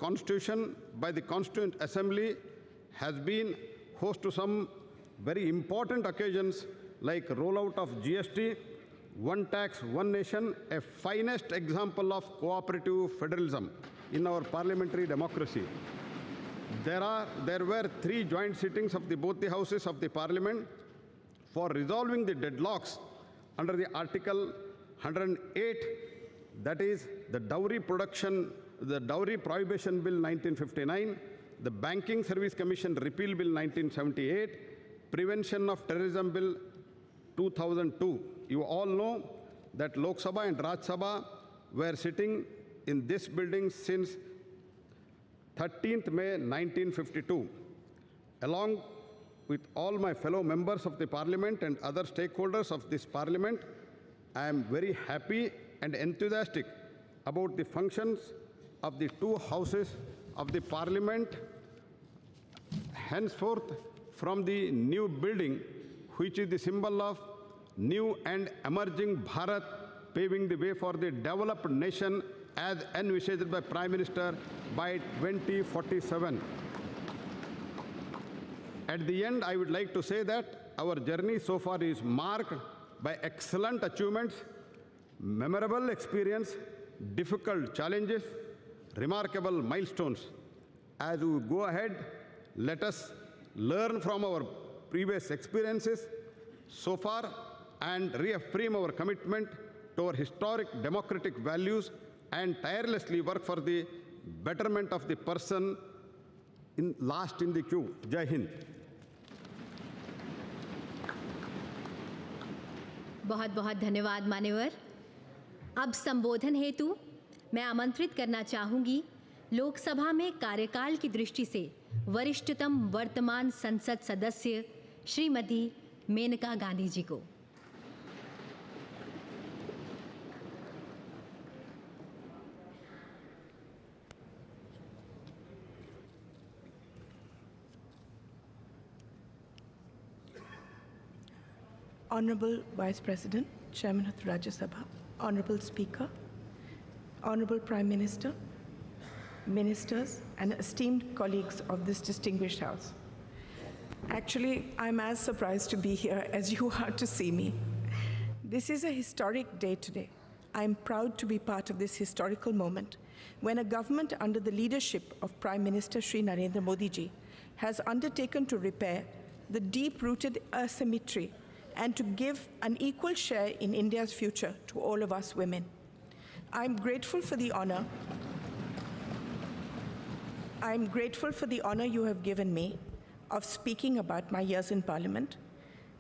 Constitution by the Constituent Assembly has been host to some very important occasions like rollout of GST, one tax, one nation, a finest example of cooperative federalism in our parliamentary democracy. There were 3 joint sittings of both the houses of the parliament for resolving the deadlocks under the Article 108, that is the Dowry Prohibition Bill 1959, the Banking Service Commission Repeal Bill 1978, Prevention of Terrorism Bill 2002. You all know that Lok Sabha and Rajya Sabha were sitting in this building since 13th May 1952. Along with all my fellow members of the parliament and other stakeholders of this parliament, I am very happy and enthusiastic about the functions of the 2 houses of the parliament henceforth from the new building, which is the symbol of new and emerging Bharat, paving the way for the developed nation as envisaged by Prime Minister by 2047. At the end, I would like to say that our journey so far is marked by excellent achievements, memorable experience, difficult challenges, remarkable milestones. As we go ahead, let us learn from our previous experiences so far and reaffirm our commitment to our historic democratic values and tirelessly work for the betterment of the person last in the queue. Jai Hind. बहुत बहुत धन्यवाद मान्यवर। अब संबोधन हेतु मैं आमंत्रित करना चाहूंगी लोकसभा में कार्यकाल की दृष्टि से वरिष्ठतम वर्तमान संसद सदस्य श्रीमती मेनका गांधी जी को। Honorable Vice President, Chairman of the Rajya Sabha, Honorable Speaker, Honorable Prime Minister, Ministers, and esteemed colleagues of this distinguished House. Actually, I'm as surprised to be here as you are to see me. This is a historic day today. I'm proud to be part of this historical moment when a government under the leadership of Prime Minister Shri Narendra Modi ji has undertaken to repair the deep-rooted asymmetry and to give an equal share in India's future to all of us women. I'm grateful for the honor you have given me of speaking about my years in Parliament.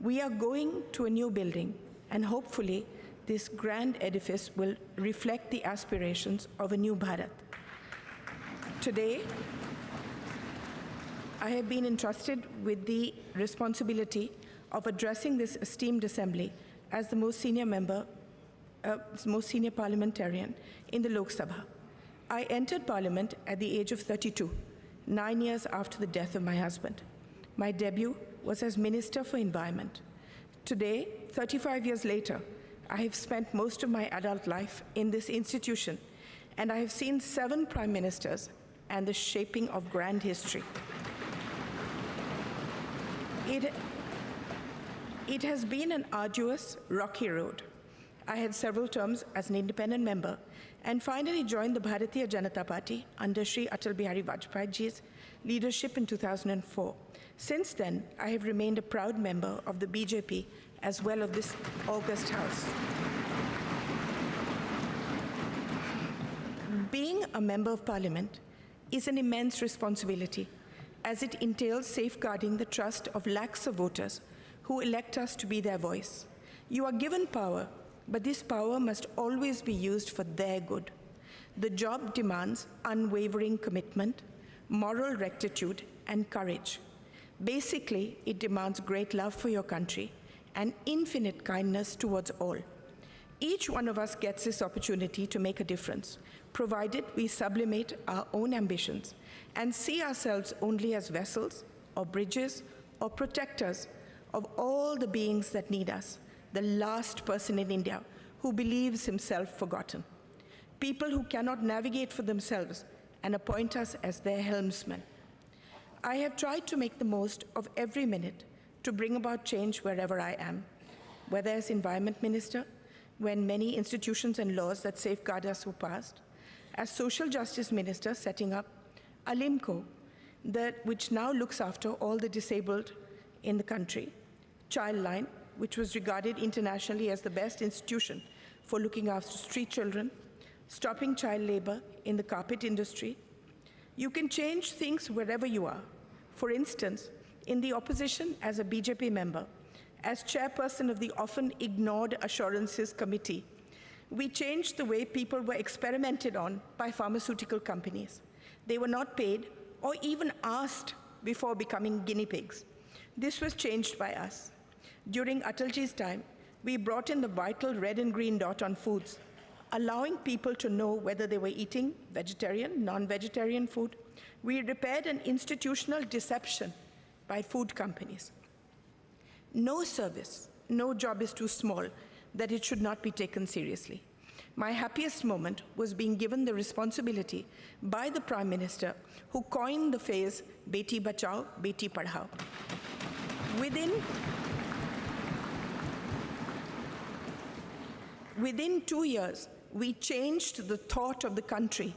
We are going to a new building, and hopefully this grand edifice will reflect the aspirations of a new Bharat. Today, I have been entrusted with the responsibility of addressing this esteemed assembly as the most senior parliamentarian in the Lok Sabha. I entered Parliament at the age of 32, 9 years after the death of my husband. My debut was as Minister for Environment. Today, 35 years later, I have spent most of my adult life in this institution, and I have seen 7 prime ministers and the shaping of grand history. It has been an arduous, rocky road. I had several terms as an independent member and finally joined the Bharatiya Janata Party under Shri Atal Bihari Vajpayeeji's leadership in 2004. Since then, I have remained a proud member of the BJP as well of this august House. Being a member of Parliament is an immense responsibility, as it entails safeguarding the trust of lakhs of voters who elect us to be their voice. You are given power, but this power must always be used for their good. The job demands unwavering commitment, moral rectitude, and courage. Basically, it demands great love for your country and infinite kindness towards all. Each one of us gets this opportunity to make a difference, provided we sublimate our own ambitions and see ourselves only as vessels or bridges or protectors of all the beings that need us, the last person in India who believes himself forgotten. People who cannot navigate for themselves and appoint us as their helmsmen. I have tried to make the most of every minute to bring about change wherever I am, whether as Environment Minister, when many institutions and laws that safeguard us were passed, as Social Justice Minister, setting up Alimco, which now looks after all the disabled in the country, Childline, which was regarded internationally as the best institution for looking after street children, stopping child labor in the carpet industry. You can change things wherever you are. For instance, in the opposition as a BJP member, as chairperson of the often ignored Assurances Committee, we changed the way people were experimented on by pharmaceutical companies. They were not paid or even asked before becoming guinea pigs. This was changed by us. During Atalji's time, we brought in the vital red and green dot on foods, allowing people to know whether they were eating vegetarian, non-vegetarian food. We repaired an institutional deception by food companies. No service, no job is too small that it should not be taken seriously. My happiest moment was being given the responsibility by the Prime Minister, who coined the phrase, Beti Bachao, Beti Padhao. Within 2 years, we changed the thought of the country,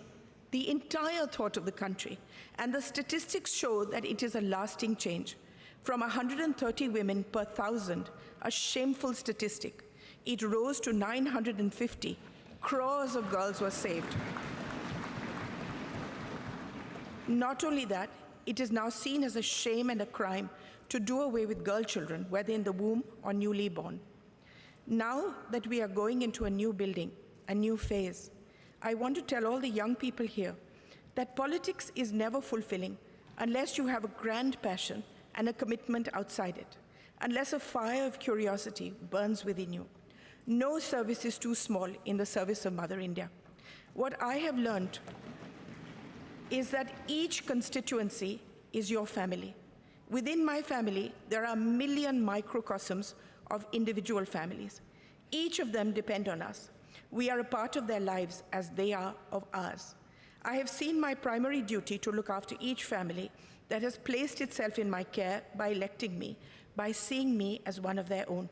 the entire thought of the country, and the statistics show that it is a lasting change. From 130 women per 1,000, a shameful statistic, it rose to 950. Crores of girls were saved. Not only that, it is now seen as a shame and a crime to do away with girl children, whether in the womb or newly born. Now that we are going into a new building, a new phase, I want to tell all the young people here that politics is never fulfilling unless you have a grand passion and a commitment outside it, unless a fire of curiosity burns within you. No service is too small in the service of Mother India. What I have learned is that each constituency is your family. Within my family, there are a million microcosms of individual families. Each of them depend on us. We are a part of their lives as they are of ours. I have seen my primary duty to look after each family that has placed itself in my care by electing me, by seeing me as one of their own.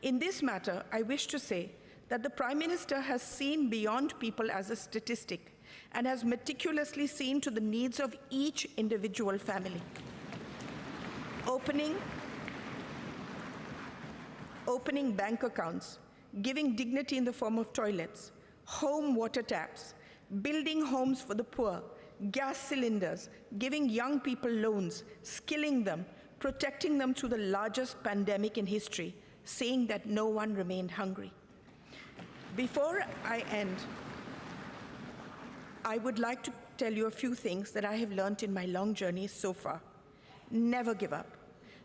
In this matter, I wish to say that the Prime Minister has seen beyond people as a statistic and has meticulously seen to the needs of each individual family. Opening bank accounts, giving dignity in the form of toilets, home water taps, building homes for the poor, gas cylinders, giving young people loans, skilling them, protecting them through the largest pandemic in history, saying that no one remained hungry. Before I end, I would like to tell you a few things that I have learned in my long journey so far. Never give up.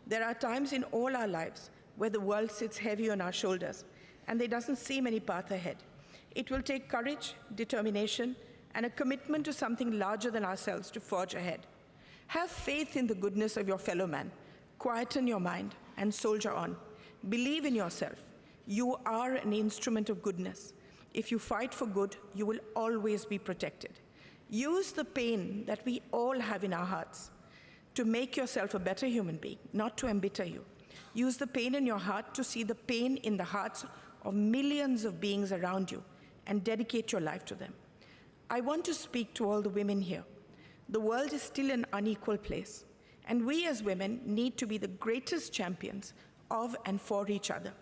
There are times in all our lives where the world sits heavy on our shoulders and there doesn't seem any path ahead. It will take courage, determination, and a commitment to something larger than ourselves to forge ahead. Have faith in the goodness of your fellow man. Quieten your mind and soldier on. Believe in yourself. You are an instrument of goodness. If you fight for good, you will always be protected. Use the pain that we all have in our hearts to make yourself a better human being, not to embitter you. Use the pain in your heart to see the pain in the hearts of millions of beings around you and dedicate your life to them. I want to speak to all the women here. The world is still an unequal place, and we as women need to be the greatest champions of and for each other.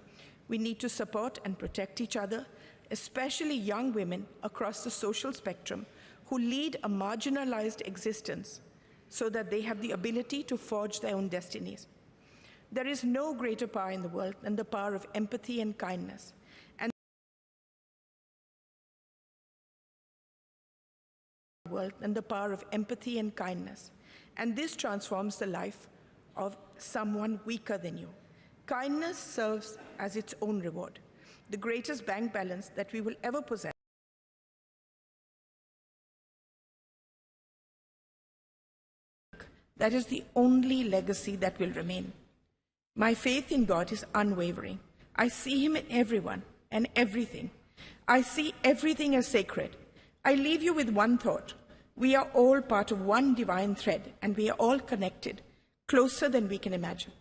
We need to support and protect each other, especially young women across the social spectrum who lead a marginalized existence so that they have the ability to forge their own destinies. There is no greater power in the world than the power of empathy and kindness. And this transforms the life of someone weaker than you. Kindness serves as its own reward, the greatest bank balance that we will ever possess. That is the only legacy that will remain. My faith in God is unwavering. I see Him in everyone and everything. I see everything as sacred. I leave you with one thought. We are all part of one divine thread, and we are all connected, closer than we can imagine.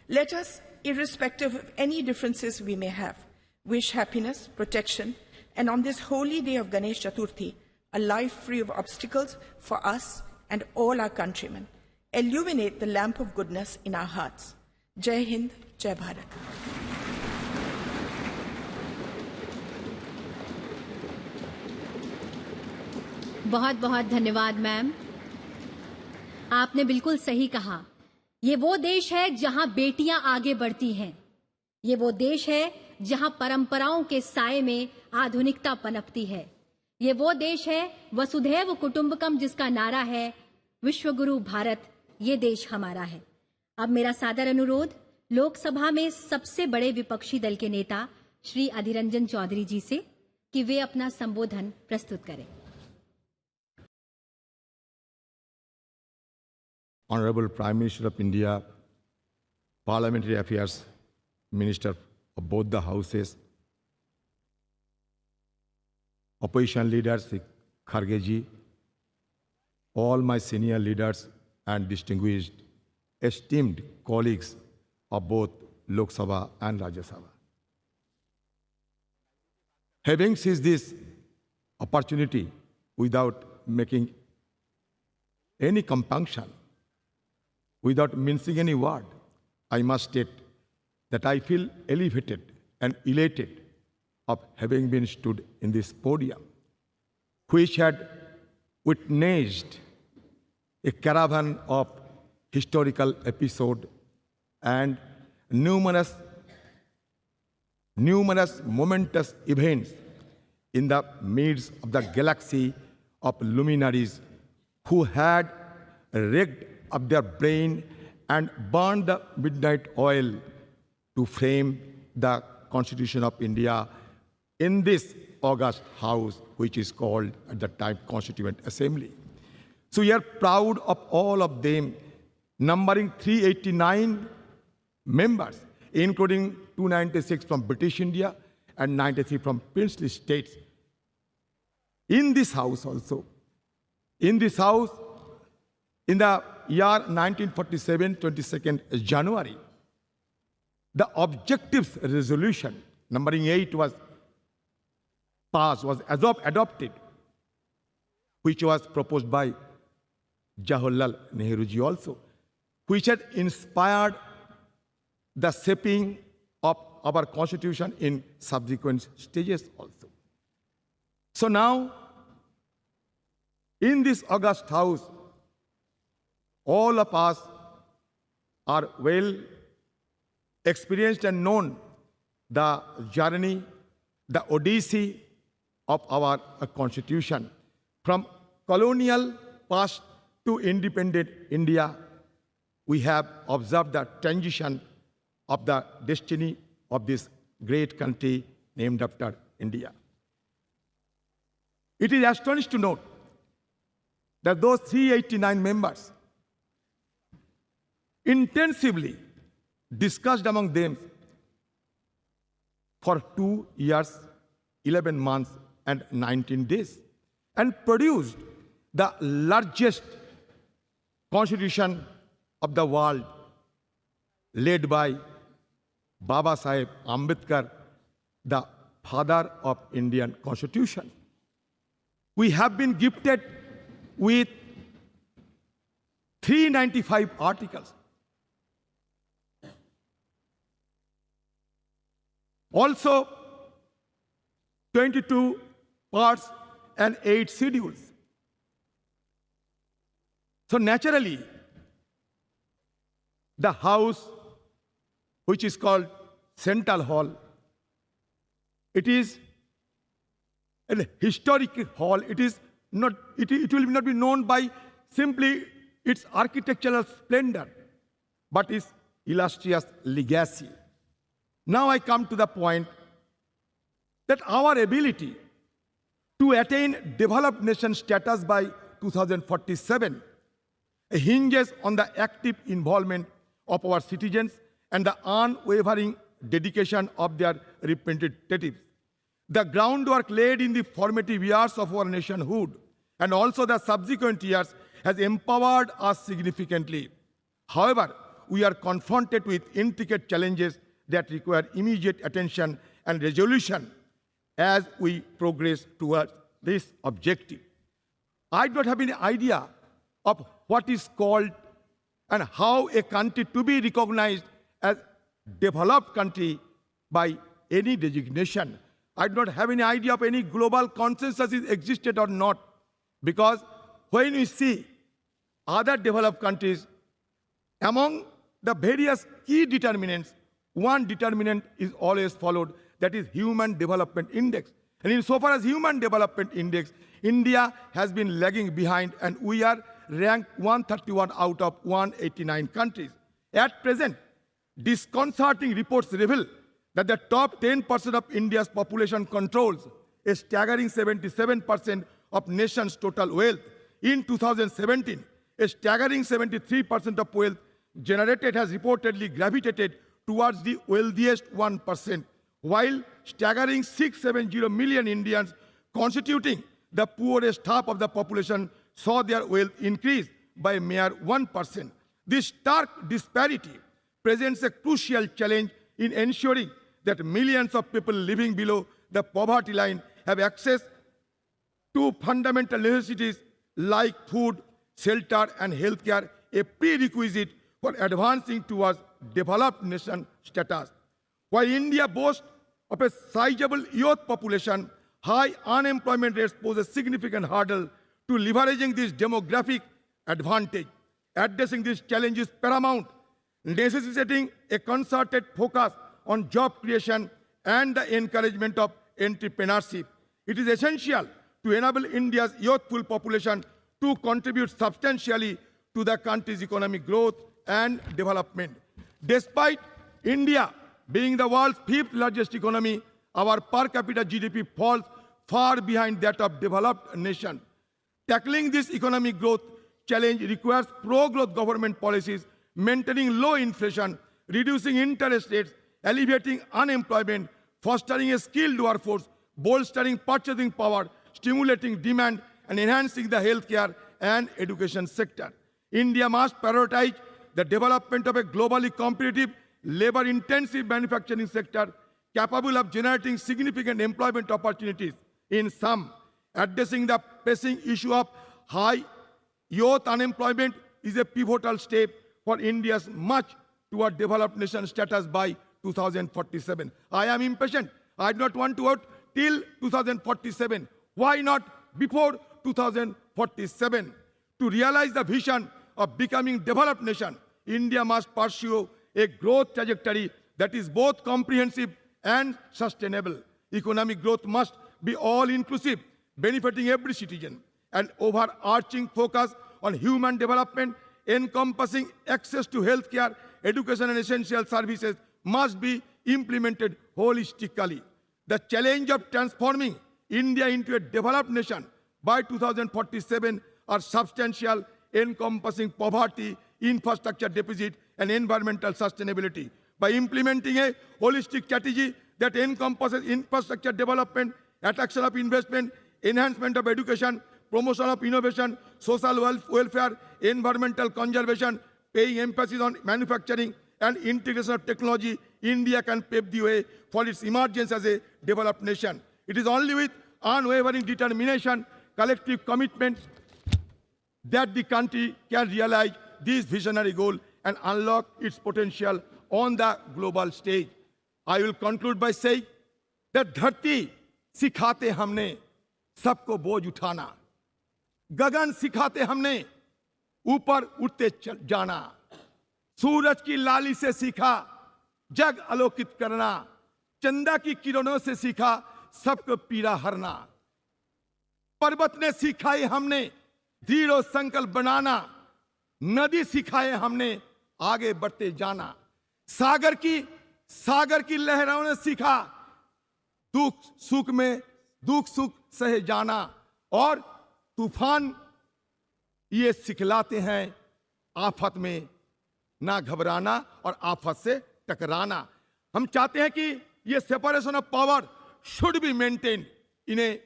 Let us, irrespective of any differences we may have, wish happiness, protection, and on this holy day of Ganesh Chaturthi, a life free of obstacles for us and all our countrymen. Illuminate the lamp of goodness in our hearts. Jai Hind, Jai Bharat. बहुत बहुत धन्यवाद ma'am. आपने बिल्कुल सही कहा, ये वो देश है जहां बेटियां आगे बढ़ती हैं। ये वो देश है जहां परंपराओं के साए में आधुनिकता पनपती है। ये वो देश है वसुधैव कुटुंबकम, जिसका नारा है विश्वगुरु भारत, ये देश हमारा है। अब मेरा सादर अनुरोध लोकसभा में सबसे बड़े विपक्षी दल के नेता श्री अधीर रंजन चौधरी जी से कि वे अपना संबोधन प्रस्तुत करें। Honorable Prime Minister of India, Parliamentary Affairs Minister of both the houses, opposition leaders, Kharge ji, all my senior leaders and distinguished, esteemed colleagues of both Lok Sabha and Rajya Sabha. Having seized this opportunity without making any compunction, without mincing any word, I must state that I feel elevated and elated of having been stood in this podium, which had witnessed a caravan of historical episodes and numerous momentous events in the midst of the galaxy of luminaries who had rigged up their brain and burned the midnight oil to frame the Constitution of India in this august house, which is called at the time Constituent Assembly. So we are proud of all of them, numbering 389 members, including 296 from British India and 93 from princely states. In this house also, in this house, in the year 1947, 22nd January, the objectives resolution, numbering 8, was passed, was adopted, which was proposed by Jawaharlal Nehru ji also, which had inspired the shaping of our constitution in subsequent stages also. So now, in this august house, all of us are well experienced and known the journey, the odyssey of our constitution. From colonial past to independent India, we have observed the transition of the destiny of this great country named after India. It is astonishing to note that those 389 members intensively discussed among them for 2 years, 11 months, and 19 days, and produced the largest constitution of the world, led by Baba Saheb Ambedkar, the father of Indian Constitution. We have been gifted with 395 articles. Also, 22 parts and 8 schedules. So naturally, the house, which is called Central Hall, it is a historic hall. It will not be known by simply its architectural splendor, but its illustrious legacy. Now I come to the point that our ability to attain developed nation status by 2047 hinges on the active involvement of our citizens and the unwavering dedication of their representatives. The groundwork laid in the formative years of our nationhood and also the subsequent years has empowered us significantly. However, we are confronted with intricate challenges that require immediate attention and resolution as we progress towards this objective. I don't have any idea of what is called and how a country to be recognized as developed country by any designation. I don't have any idea of any global consensus is existed or not, because when we see other developed countries, among the various key determinants, one determinant is always followed, that is Human Development Index. And insofar as Human Development Index, India has been lagging behind, and we are ranked 131 out of 189 countries. At present, disconcerting reports reveal that the top 10% of India's population controls a staggering 77% of nation's total wealth. In 2017, a staggering 73% of wealth generated has reportedly gravitated towards the wealthiest 1%, while staggering 670 million Indians constituting the poorest half of the population saw their wealth increase by a mere 1%. This stark disparity presents a crucial challenge in ensuring that millions of people living below the poverty line have access to fundamental necessities like food, shelter, and healthcare, a prerequisite for advancing towards developed nation status. While India boasts of a sizable youth population, high unemployment rates pose a significant hurdle to leveraging this demographic advantage. Addressing this challenge is paramount, necessitating a concerted focus on job creation and the encouragement of entrepreneurship. It is essential to enable India's youthful population to contribute substantially to the country's economic growth and development. Despite India being the world's fifth largest economy, our per capita GDP falls far behind that of developed nations. Tackling this economic growth challenge requires pro-growth government policies, maintaining low inflation, reducing interest rates, alleviating unemployment, fostering a skilled workforce, bolstering purchasing power, stimulating demand, and enhancing the healthcare and education sector. India must prioritize the development of a globally competitive, labor-intensive manufacturing sector capable of generating significant employment opportunities. In sum, addressing the pressing issue of high youth unemployment is a pivotal step for India's march toward developed nation status by 2047. I am impatient. I do not want to wait till 2047. Why not before 2047? To realize the vision of becoming developed nation, India must pursue a growth trajectory that is both comprehensive and sustainable. Economic growth must be all-inclusive, benefiting every citizen. An overarching focus on human development, encompassing access to healthcare, education, and essential services must be implemented holistically. The challenge of transforming India into a developed nation by 2047 are substantial, encompassing poverty, infrastructure deficit, and environmental sustainability. By implementing a holistic strategy that encompasses infrastructure development, attraction of investment, enhancement of education, promotion of innovation, social welfare, environmental conservation, paying emphasis on manufacturing and integration of technology, India can pave the way for its emergence as a developed nation. It is only with unwavering determination, collective commitment, that the country can realize this visionary goal and unlock its potential on the global stage. I will conclude by saying that धरती सिखाते हमने सबको बोझ उठाना, गगन सिखाते हमने ऊपर उठते जाना, सूरज की लाली से सीखा जग आलोकित करना, चंदा की किरणों से सीखा सबको पीड़ा हरना, पर्वत ने सिखाए हमने दृढ़ संकल्प बनाना, नदी सिखाए हमने आगे बढ़ते जाना, सागर की लहरों ने सीखा दुख सुख सहे जाना, और तूफान ये सिखलाते हैं आफत में ना घबराना और आफत से टकराना. हम चाहते हैं कि ये separation of power should be maintained in a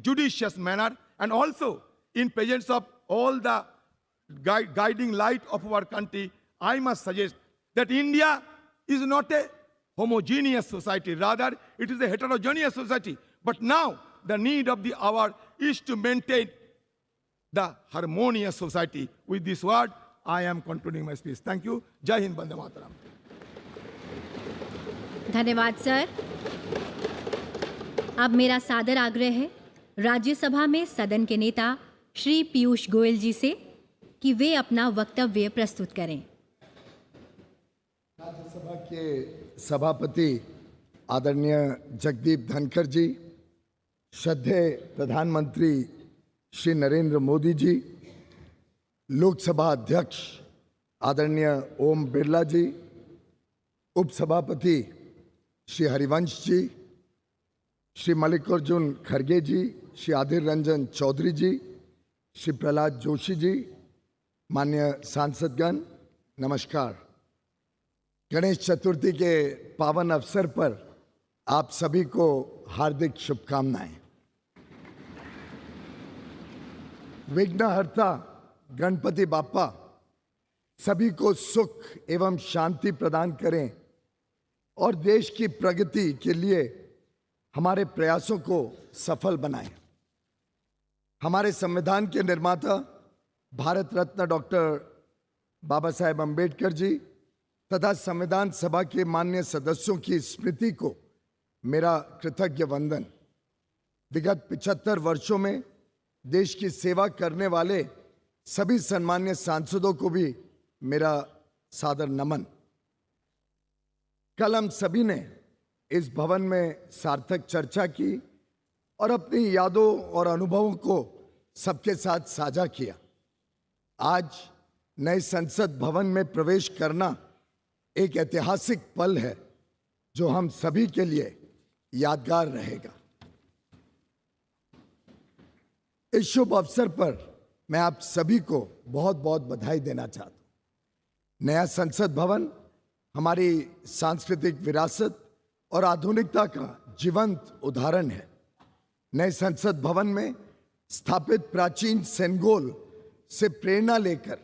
judicious manner, and also in presence of all the guiding light of our country, I must suggest that India is not a homogeneous society. Rather, it is a heterogeneous society. But now, the need of the hour is to maintain the harmonious society. With this word, I am concluding my speech. Thank you. Jai Hind, Bande Mataram. धन्यवाद sir. अब मेरा सादर आग्रह है राज्यसभा में सदन के नेता श्री पीयूष गोयल जी से कि वे अपना वक्तव्य प्रस्तुत करें। राज्यसभा के सभापति आदरणीय जगदीप धनखड़ जी, श्रद्धेय प्रधानमंत्री श्री नरेंद्र मोदी जी, लोकसभा अध्यक्ष आदरणीय ओम बिरला जी, उपसभापति श्री हरिवंश जी, श्री मल्लिकार्जुन खड़गे जी, श्री आधिर रंजन चौधरी जी, श्री प्रहलाद जोशी जी, माननीय सांसदगण, नमस्कार। गणेश चतुर्थी के पावन अवसर पर आप सभी को हार्दिक शुभकामनाएं। विघ्नहर्ता गणपति बाप्पा सभी को सुख एवं शांति प्रदान करें और देश की प्रगति के लिए हमारे प्रयासों को सफल बनाएं। हमारे संविधान के निर्माता भारत रत्न डॉक्टर बाबा साहेब अम्बेडकर जी तथा संविधान सभा के माननीय सदस्यों की स्मृति को मेरा कृतज्ञ वंदन। विगत 75 वर्षों में देश की सेवा करने वाले सभी सम्मान्य सांसदों को भी मेरा सादर नमन। कल हम सभी ने इस भवन में सार्थक चर्चा की और अपनी यादों और अनुभवों को सबके साथ साझा किया। आज नए संसद भवन में प्रवेश करना एक ऐतिहासिक पल है जो हम सभी के लिए यादगार रहेगा। इस शुभ अवसर पर मैं आप सभी को बहुत बहुत बधाई देना चाहता हूं। नया संसद भवन हमारी सांस्कृतिक विरासत और आधुनिकता का जीवंत उदाहरण है। नए संसद भवन में स्थापित प्राचीन सेनगोल से प्रेरणा लेकर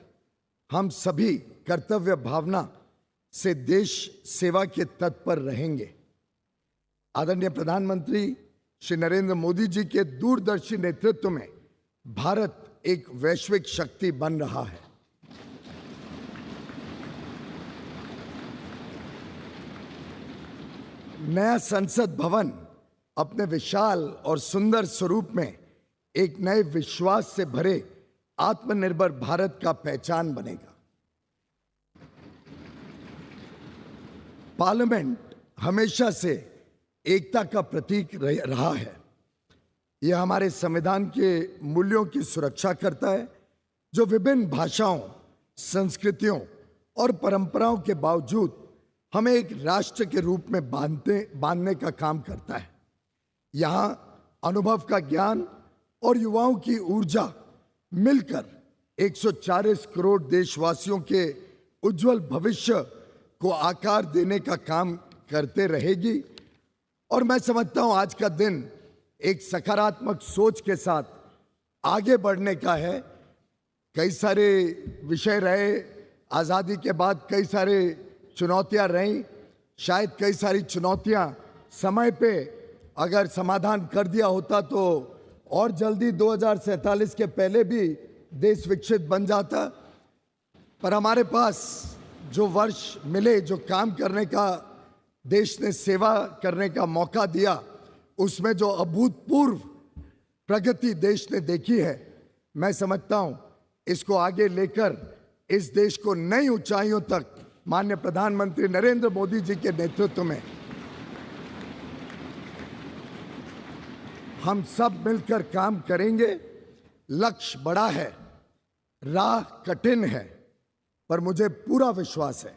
हम सभी कर्तव्य भावना से देश सेवा के तत्पर रहेंगे। आदरणीय प्रधानमंत्री श्री नरेंद्र मोदी जी के दूरदर्शी नेतृत्व में भारत एक वैश्विक शक्ति बन रहा है। नया संसद भवन अपने विशाल और सुंदर स्वरूप में एक नए विश्वास से भरे आत्मनिर्भर भारत का पहचान बनेगा। पार्लियामेंट हमेशा से एकता का प्रतीक रहा है। यह हमारे संविधान के मूल्यों की सुरक्षा करता है जो विभिन्न भाषाओं, संस्कृतियों और परंपराओं के बावजूद हमें एक राष्ट्र के रूप में बांधने का काम करता है। यहाँ अनुभव का ज्ञान और युवाओं की ऊर्जा मिलकर 140 करोड़ देशवासियों के उज्जवल भविष्य को आकार देने का काम करते रहेगी। और मैं समझता हूं आज का दिन एक सकारात्मक सोच के साथ आगे बढ़ने का है। कई सारे विषय रहे, आज़ादी के बाद कई सारे चुनौतियां रहीं। शायद कई सारी चुनौतियां समय पे अगर समाधान कर दिया होता तो और जल्दी 2047 के पहले भी देश विकसित बन जाता। पर हमारे पास जो वर्ष मिले, जो काम करने का देश ने सेवा करने का मौका दिया, उसमें जो अभूतपूर्व प्रगति देश ने देखी है, मैं समझता हूं इसको आगे लेकर इस देश को नई ऊंचाइयों तक माननीय प्रधानमंत्री नरेंद्र मोदी जी के नेतृत्व में हम सब मिलकर काम करेंगे। लक्ष्य बड़ा है, राह कठिन है, पर मुझे पूरा विश्वास है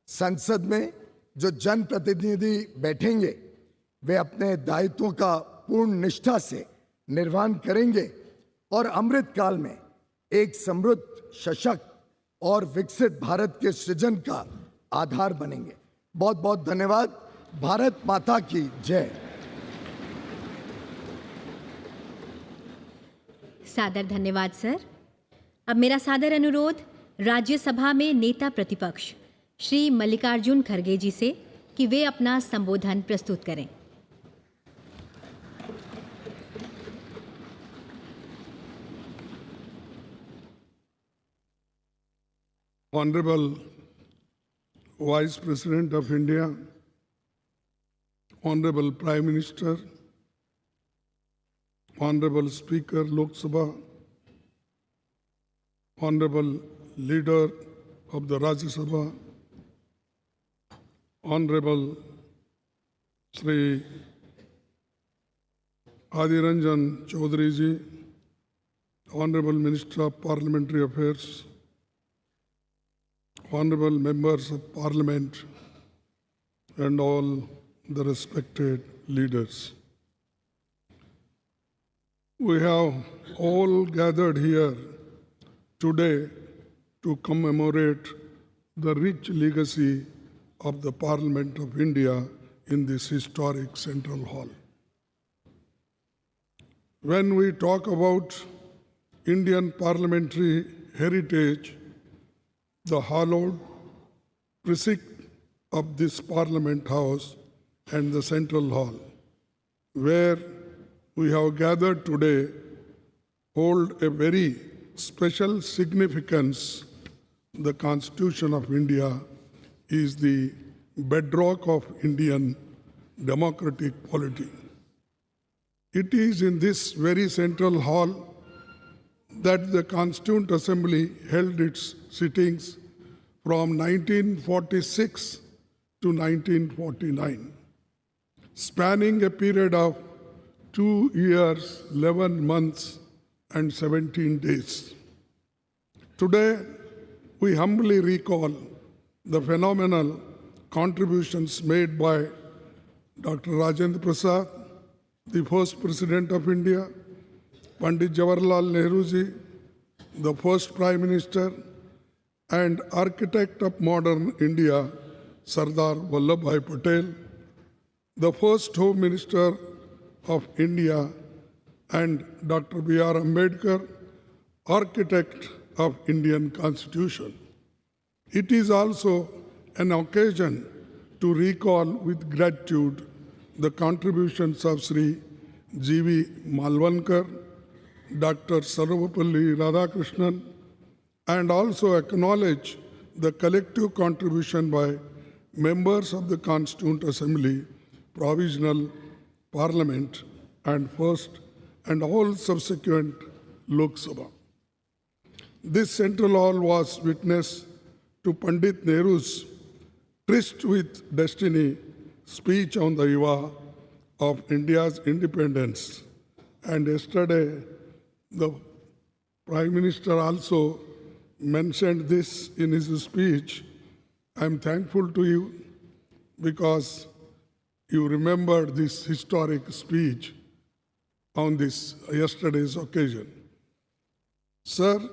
संसद में जो जनप्रतिनिधि बैठेंगे वे अपने दायित्वों का पूर्ण निष्ठा से निर्वहन करेंगे और अमृत काल में एक समृद्ध, सशक्त और विकसित भारत के सृजन का आधार बनेंगे। बहुत बहुत धन्यवाद। भारत माता की जय। सादर धन्यवाद सर। अब मेरा सादर अनुरोध राज्यसभा में नेता प्रतिपक्ष श्री मल्लिकार्जुन खड़गे जी से कि वे अपना संबोधन प्रस्तुत करें। Honorable Vice President of India, Honorable Prime Minister, Honorable Speaker Lok Sabha, Honorable Leader of the Rajya Sabha, Honorable Shri Adhir Ranjan Chowdhury ji, Honorable Minister of Parliamentary Affairs, Honorable Members of Parliament, and all the respected leaders. We have all gathered here today to commemorate the rich legacy of the Parliament of India in this historic Central Hall. When we talk about Indian parliamentary heritage, the hallowed precinct of this Parliament House and the Central Hall, where we have gathered today, hold a very special significance. The Constitution of India is the bedrock of Indian democratic polity. It is in this very Central Hall that the Constituent Assembly held its sittings from 1946 to 1949, spanning a period of 2 years, 11 months, and 17 days. Today, we humbly recall the phenomenal contributions made by Dr. Rajendra Prasad, the first President of India, Pandit Jawaharlal Nehru ji, the first Prime Minister, and architect of modern India, Sardar Vallabhbhai Patel, the first Home Minister of India, and Dr. B.R. Ambedkar, architect of Indian Constitution. It is also an occasion to recall with gratitude the contributions of Sri G.V. Malvankar, Dr. Sarvapalli Radhakrishnan, and also acknowledge the collective contribution by members of the Constituent Assembly, Provisional Parliament, and first and all subsequent Lok Sabha. This Central Hall was witness to Pandit Nehru's tryst with destiny speech on the eve of India's independence. And yesterday, the Prime Minister also mentioned this in his speech. I'm thankful to you because you remembered this historic speech on this yesterday's occasion. Sir,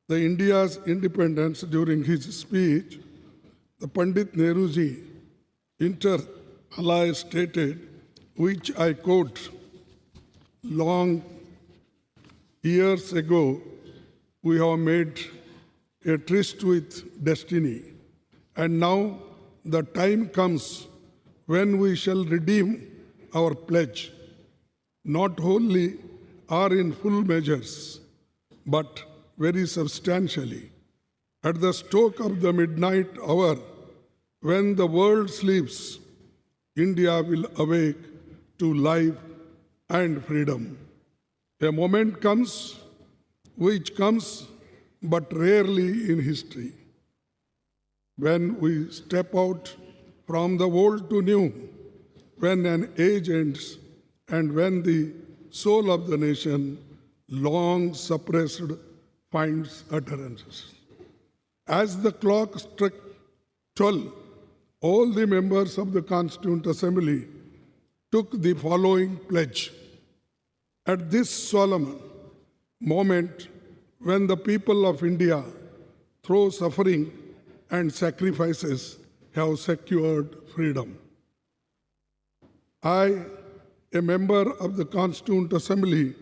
the India's independence during his speech, the Pandit Nehruji inter alia stated, which I quote, long years ago, we have made a tryst with destiny, and now the time comes when we shall redeem our pledge, not wholly or in full measures, but very substantially. At the stroke of the midnight hour, when the world sleeps, India will awake to life and freedom. A moment comes, which comes but rarely in history, when we step out from the old to new, when an age ends, and when the soul of the nation, long suppressed, finds utterances. As the clock struck 12, all the members of the Constituent Assembly took the following pledge. At this solemn moment, when the people of India, through suffering and sacrifices, have secured freedom, I, a member of the Constituent Assembly,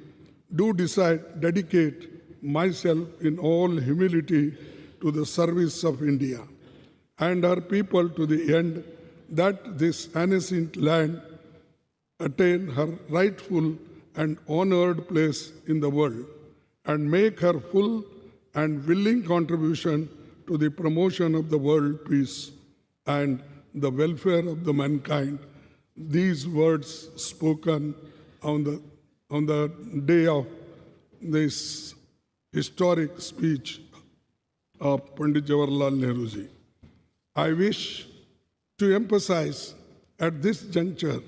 do dedicate myself in all humility to the service of India and her people to the end that this ancient land attain her rightful and honored place in the world and make her full and willing contribution to the promotion of the world peace and the welfare of the mankind. These words spoken on the day of this historic speech of Pandit Jawaharlal Nehru ji. I wish to emphasize at this juncture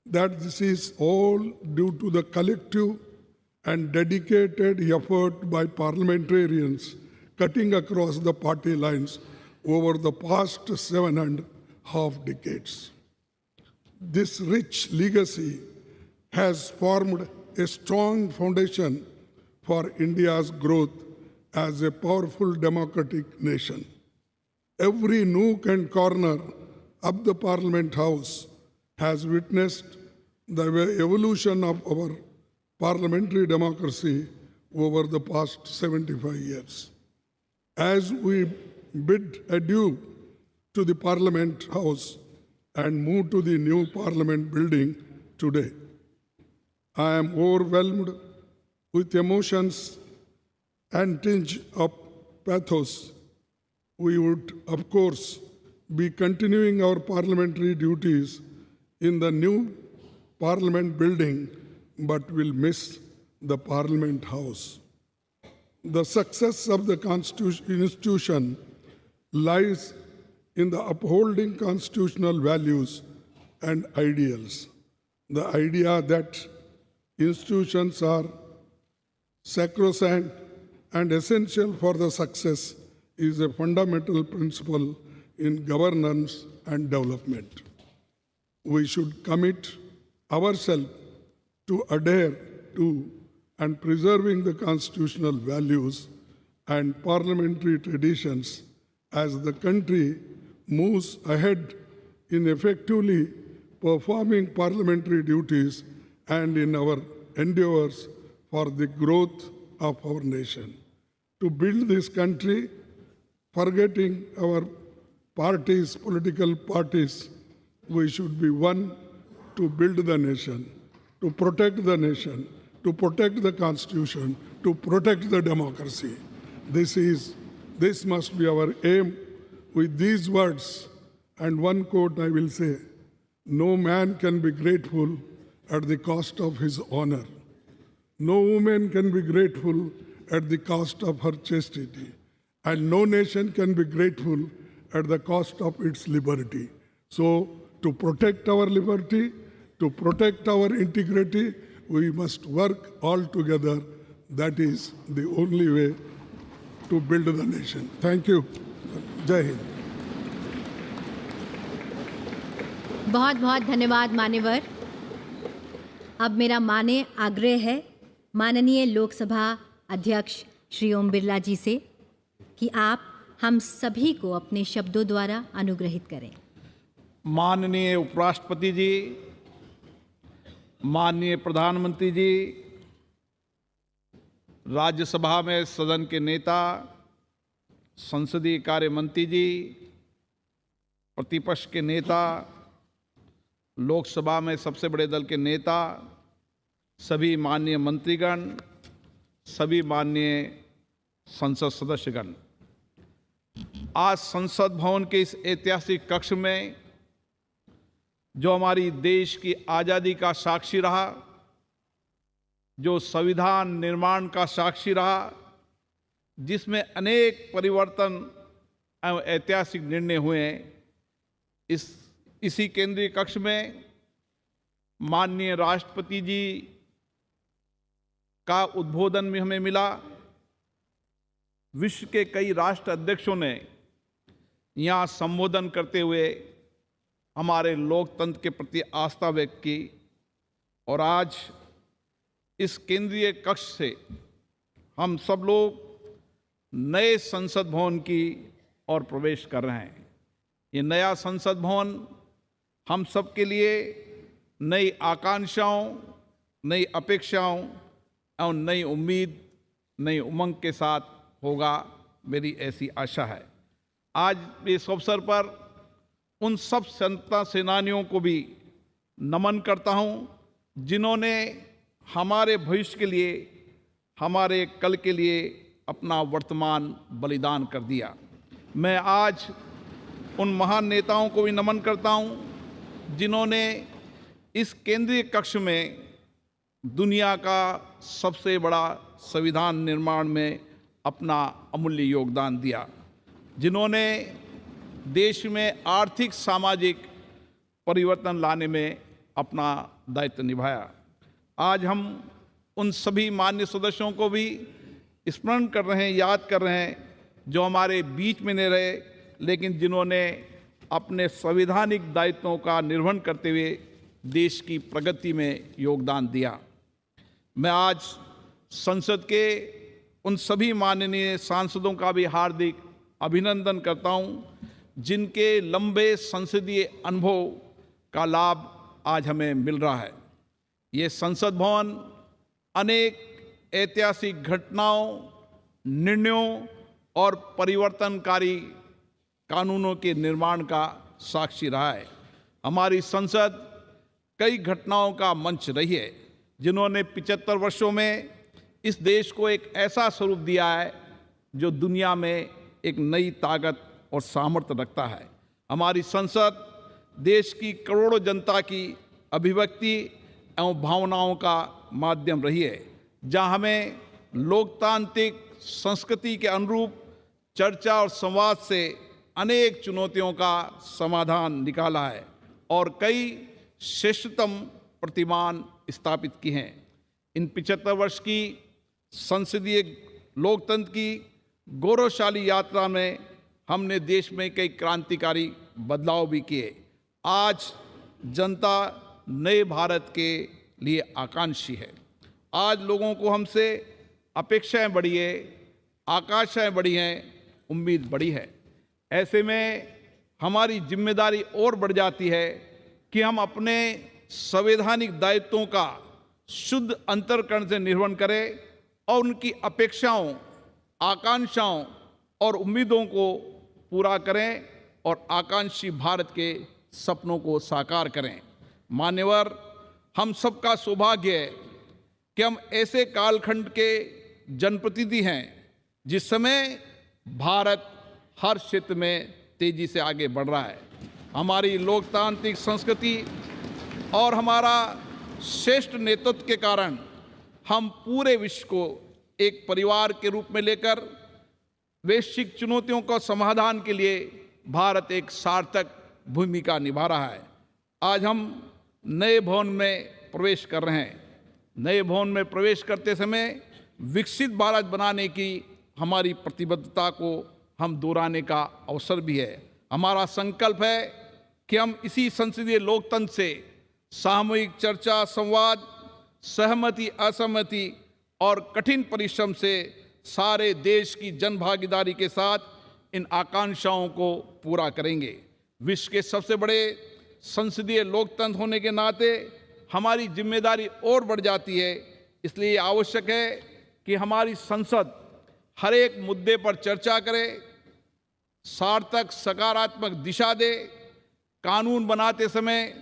that this is all due to the collective and dedicated effort by parliamentarians cutting across the party lines over the past 7.5 decades. This rich legacy has formed a strong foundation for India's growth as a powerful democratic nation. Every nook and corner of the Parliament House has witnessed the evolution of our parliamentary democracy over the past 75 years. As we bid adieu to the Parliament House and move to the new Parliament building today, I am overwhelmed with emotions and tinge of pathos. We would, of course, be continuing our parliamentary duties in the new Parliament building, but will miss the Parliament House. The success of the institution lies in the upholding constitutional values and ideals. The idea that institutions are sacrosanct and essential for the success is a fundamental principle in governance and development. We should commit ourselves to adhere to and preserving the constitutional values and parliamentary traditions as the country moves ahead in effectively performing parliamentary duties and in our endeavors for the growth of our nation. To build this country, forgetting our parties, political parties, we should be one to build the nation, to protect the nation, to protect the Constitution, to protect the democracy. This must be our aim. With these words and one quote I will say, no man can be grateful at the cost of his honor. No woman can be grateful at the cost of her chastity. And no nation can be grateful at the cost of its liberty. So, to protect our liberty, to protect our integrity, we must work all together. That is the only way to build the nation. Thank you. Jai Hind. बहुत बहुत धन्यवाद मान्यवर। अब मेरा माननीय आग्रह है माननीय लोकसभा अध्यक्ष श्री ओम बिरला जी से कि आप हम सभी को अपने शब्दों द्वारा अनुग्रहित करें। माननीय उपराष्ट्रपति जी, माननीय प्रधानमंत्री जी, राज्यसभा में सदन के नेता, संसदीय कार्य मंत्री जी, प्रतिपक्ष के नेता, लोकसभा में सबसे बड़े दल के नेता, सभी माननीय मंत्रीगण, सभी माननीय संसद सदस्यगण, आज संसद भवन के इस ऐतिहासिक कक्ष में जो हमारी देश की आज़ादी का साक्षी रहा, जो संविधान निर्माण का साक्षी रहा, जिसमें अनेक परिवर्तन एवं ऐतिहासिक निर्णय हुए, इसी केंद्रीय कक्ष में माननीय राष्ट्रपति जी का उद्बोधन भी हमें मिला। विश्व के कई राष्ट्र अध्यक्षों ने यहाँ संबोधन करते हुए हमारे लोकतंत्र के प्रति आस्था व्यक्त की और आज इस केंद्रीय कक्ष से हम सब लोग नए संसद भवन की ओर प्रवेश कर रहे हैं। ये नया संसद भवन हम सब के लिए नई आकांक्षाओं, नई अपेक्षाओं एवं नई उम्मीद, नई उमंग के साथ होगा, मेरी ऐसी आशा है। आज इस अवसर पर उन सब स्वतंत्रता सेनानियों को भी नमन करता हूं, जिन्होंने हमारे भविष्य के लिए, हमारे कल के लिए अपना वर्तमान बलिदान कर दिया। मैं आज उन महान नेताओं को भी नमन करता हूं, जिन्होंने इस केंद्रीय कक्ष में दुनिया का सबसे बड़ा संविधान निर्माण में अपना अमूल्य योगदान दिया, जिन्होंने देश में आर्थिक सामाजिक परिवर्तन लाने में अपना दायित्व निभाया। आज हम उन सभी मान्य सदस्यों को भी स्मरण कर रहे हैं, याद कर रहे हैं, जो हमारे बीच में नहीं रहे, लेकिन जिन्होंने अपने संवैधानिक दायित्वों का निर्वहन करते हुए देश की प्रगति में योगदान दिया। मैं आज संसद के उन सभी माननीय सांसदों का भी हार्दिक अभिनंदन करता हूं, जिनके लंबे संसदीय अनुभव का लाभ आज हमें मिल रहा है। ये संसद भवन अनेक ऐतिहासिक घटनाओं, निर्णयों और परिवर्तनकारी कानूनों के निर्माण का साक्षी रहा है। हमारी संसद कई घटनाओं का मंच रही है, जिन्होंने 75 वर्षों में इस देश को एक ऐसा स्वरूप दिया है जो दुनिया में एक नई ताकत और सामर्थ्य रखता है। हमारी संसद देश की करोड़ों जनता की अभिव्यक्ति एवं भावनाओं का माध्यम रही है, जहां हमें लोकतांत्रिक संस्कृति के अनुरूप चर्चा और संवाद से अनेक चुनौतियों का समाधान निकाला है और कई श्रेष्ठतम प्रतिमान स्थापित किए हैं। इन 75 वर्ष की संसदीय लोकतंत्र की गौरवशाली यात्रा में हमने देश में कई क्रांतिकारी बदलाव भी किए। आज जनता नए भारत के लिए आकांक्षी है। आज लोगों को हमसे अपेक्षाएं बढ़ी है, आकांक्षाएं बढ़ी हैं, उम्मीद बढ़ी है। ऐसे में हमारी जिम्मेदारी और बढ़ जाती है कि हम अपने संवैधानिक दायित्वों का शुद्ध अंतर्करण से निर्वहन करें और उनकी अपेक्षाओं, आकांक्षाओं और उम्मीदों को पूरा करें और आकांक्षी भारत के सपनों को साकार करें। मान्यवर, हम सबका सौभाग्य है कि हम ऐसे कालखंड के जनप्रतिनिधि हैं जिस समय भारत हर क्षेत्र में तेजी से आगे बढ़ रहा है। हमारी लोकतांत्रिक संस्कृति और हमारा श्रेष्ठ नेतृत्व के कारण हम पूरे विश्व को एक परिवार के रूप में लेकर वैश्विक चुनौतियों का समाधान के लिए भारत एक सार्थक भूमिका निभा रहा है। आज हम नए भवन में प्रवेश कर रहे हैं। नए भवन में प्रवेश करते समय विकसित भारत बनाने की हमारी प्रतिबद्धता को हम दोहराने का अवसर भी है। हमारा संकल्प है कि हम इसी संसदीय लोकतंत्र से सामूहिक चर्चा, संवाद, सहमति, असहमति और कठिन परिश्रम से सारे देश की जनभागीदारी के साथ इन आकांक्षाओं को पूरा करेंगे। विश्व के सबसे बड़े संसदीय लोकतंत्र होने के नाते हमारी जिम्मेदारी और बढ़ जाती है। इसलिए आवश्यक है कि हमारी संसद हर एक मुद्दे पर चर्चा करे, सार्थक सकारात्मक दिशा दे, कानून बनाते समय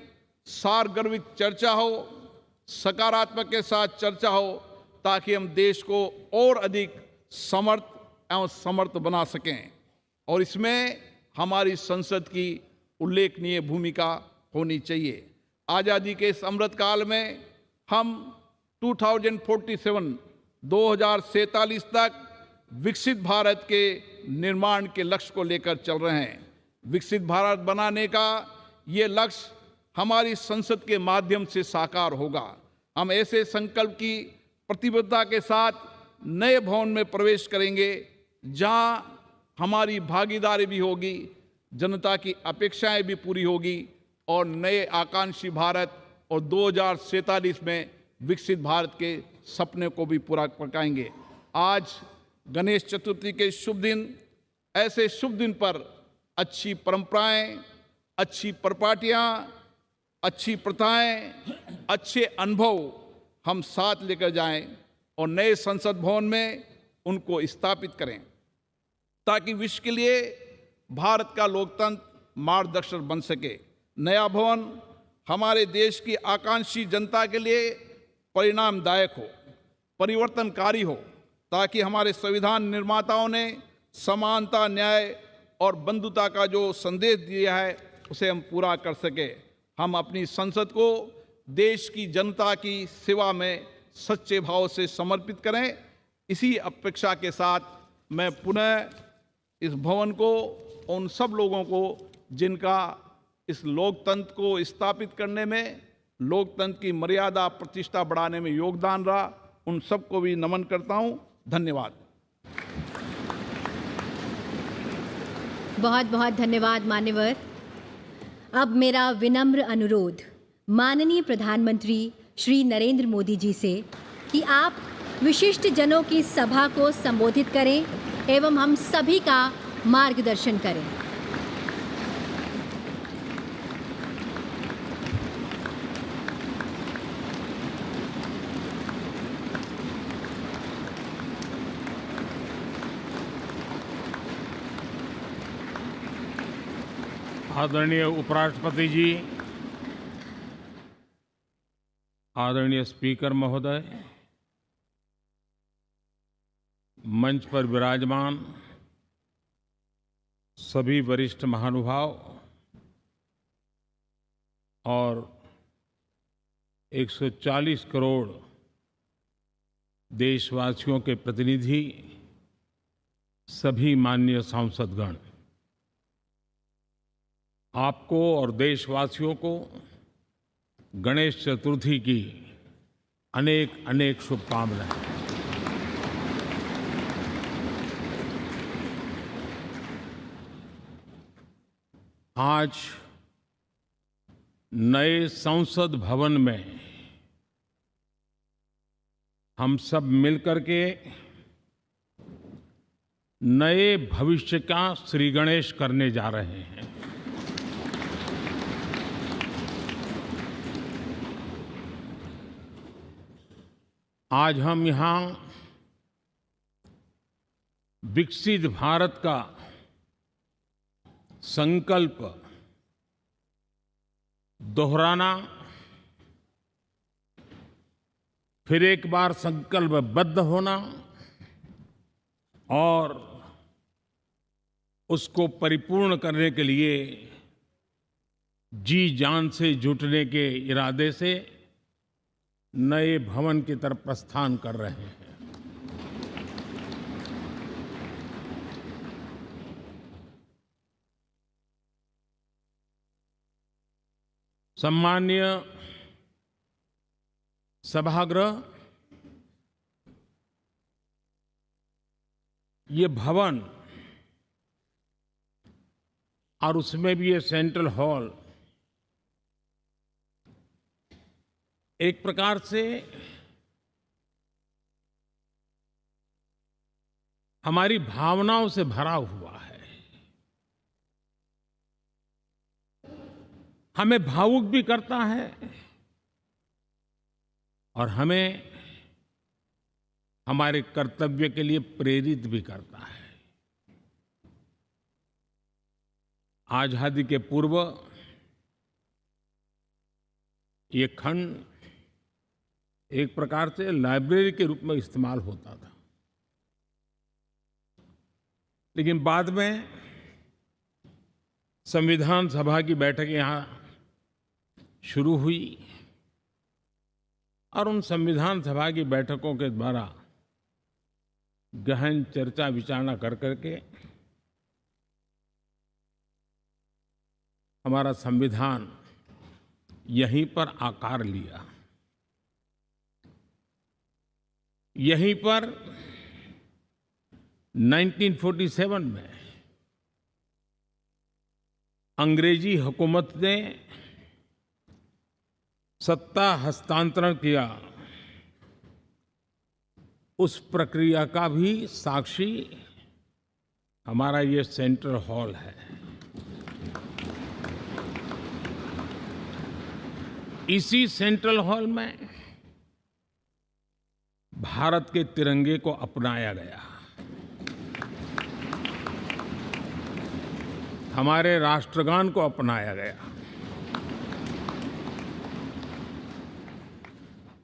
सारगर्भित चर्चा हो, सकारात्मक के साथ चर्चा हो, ताकि हम देश को और अधिक समर्थ एवं समर्थ बना सकें। और इसमें हमारी संसद की उल्लेखनीय भूमिका होनी चाहिए। आज़ादी के इस अमृत काल में हम 2047 तक विकसित भारत के निर्माण के लक्ष्य को लेकर चल रहे हैं। विकसित भारत बनाने का ये लक्ष्य हमारी संसद के माध्यम से साकार होगा। हम ऐसे संकल्प की प्रतिबद्धता के साथ नए भवन में प्रवेश करेंगे, जहां हमारी भागीदारी भी होगी, जनता की अपेक्षाएं भी पूरी होगी और नए आकांक्षी भारत और 2047 में विकसित भारत के सपने को भी पूरा पकाएंगे। आज गणेश चतुर्थी के शुभ दिन, ऐसे शुभ दिन पर अच्छी परंपराएं, अच्छी परिपाटियां, अच्छी प्रथाएं, अच्छे अनुभव हम साथ लेकर जाएं और नए संसद भवन में उनको स्थापित करें, ताकि विश्व के लिए भारत का लोकतंत्र मार्गदर्शक बन सके। नया भवन हमारे देश की आकांक्षी जनता के लिए परिणामदायक हो, परिवर्तनकारी हो, ताकि हमारे संविधान निर्माताओं ने समानता, न्याय और बंधुता का जो संदेश दिया है उसे हम पूरा कर सके। हम अपनी संसद को देश की जनता की सेवा में सच्चे भाव से समर्पित करें। इसी अपेक्षा के साथ मैं पुनः इस भवन को उन सब लोगों को जिनका इस लोकतंत्र को स्थापित करने में, लोकतंत्र की मर्यादा प्रतिष्ठा बढ़ाने में योगदान रहा, उन सबको भी नमन करता हूं। धन्यवाद। बहुत बहुत धन्यवाद मान्यवर। अब मेरा विनम्र अनुरोध माननीय प्रधानमंत्री श्री नरेंद्र मोदी जी से कि आप विशिष्ट जनों की सभा को संबोधित करें एवं हम सभी का मार्गदर्शन करें। आदरणीय उपराष्ट्रपति जी, आदरणीय स्पीकर महोदय, मंच पर विराजमान सभी वरिष्ठ महानुभाव और 140 करोड़ देशवासियों के प्रतिनिधि, सभी माननीय सांसदगण, आपको और देशवासियों को गणेश चतुर्थी की अनेक अनेक शुभकामनाएं। आज नए संसद भवन में हम सब मिलकर के नए भविष्य का श्री गणेश करने जा रहे हैं। आज हम यहाँ विकसित भारत का संकल्प दोहराना, फिर एक बार संकल्पबद्ध होना और उसको परिपूर्ण करने के लिए जी जान से जुटने के इरादे से नए भवन की तरफ प्रस्थान कर रहे हैं। सम्माननीय सभागृह, ये भवन और उसमें भी ये सेंट्रल हॉल एक प्रकार से हमारी भावनाओं से भरा हुआ है, हमें भावुक भी करता है और हमें हमारे कर्तव्य के लिए प्रेरित भी करता है। आजादी के पूर्व ये खंड एक प्रकार से लाइब्रेरी के रूप में इस्तेमाल होता था, लेकिन बाद में संविधान सभा की बैठक यहाँ शुरू हुई और उन संविधान सभा की बैठकों के द्वारा गहन चर्चा विचारणा कर करके हमारा संविधान यहीं पर आकार लिया। यहीं पर 1947 में अंग्रेजी हुकूमत ने सत्ता हस्तांतरण किया, उस प्रक्रिया का भी साक्षी हमारा ये सेंट्रल हॉल है। इसी सेंट्रल हॉल में भारत के तिरंगे को अपनाया गया। हमारे राष्ट्रगान को अपनाया गया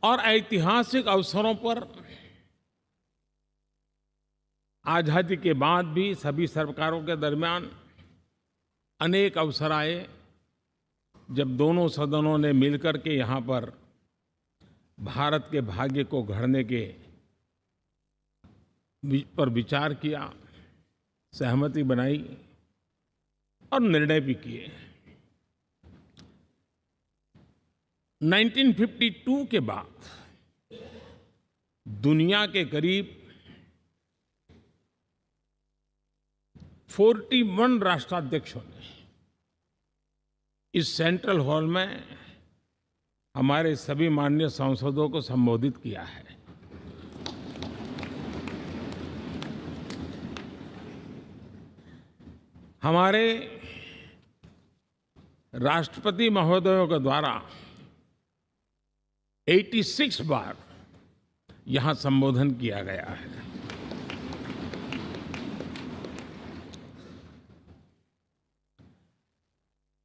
और ऐतिहासिक अवसरों पर आजादी के बाद भी सभी सरकारों के दरमियान अनेक अवसर आए जब दोनों सदनों ने मिलकर के यहाँ पर भारत के भाग्य को गढ़ने के पर विचार किया, सहमति बनाई और निर्णय भी किए। 1952 के बाद दुनिया के करीब 41 राष्ट्राध्यक्षों ने इस सेंट्रल हॉल में हमारे सभी माननीय सांसदों को संबोधित किया है। हमारे राष्ट्रपति महोदयों के द्वारा 86 बार यहां संबोधन किया गया है।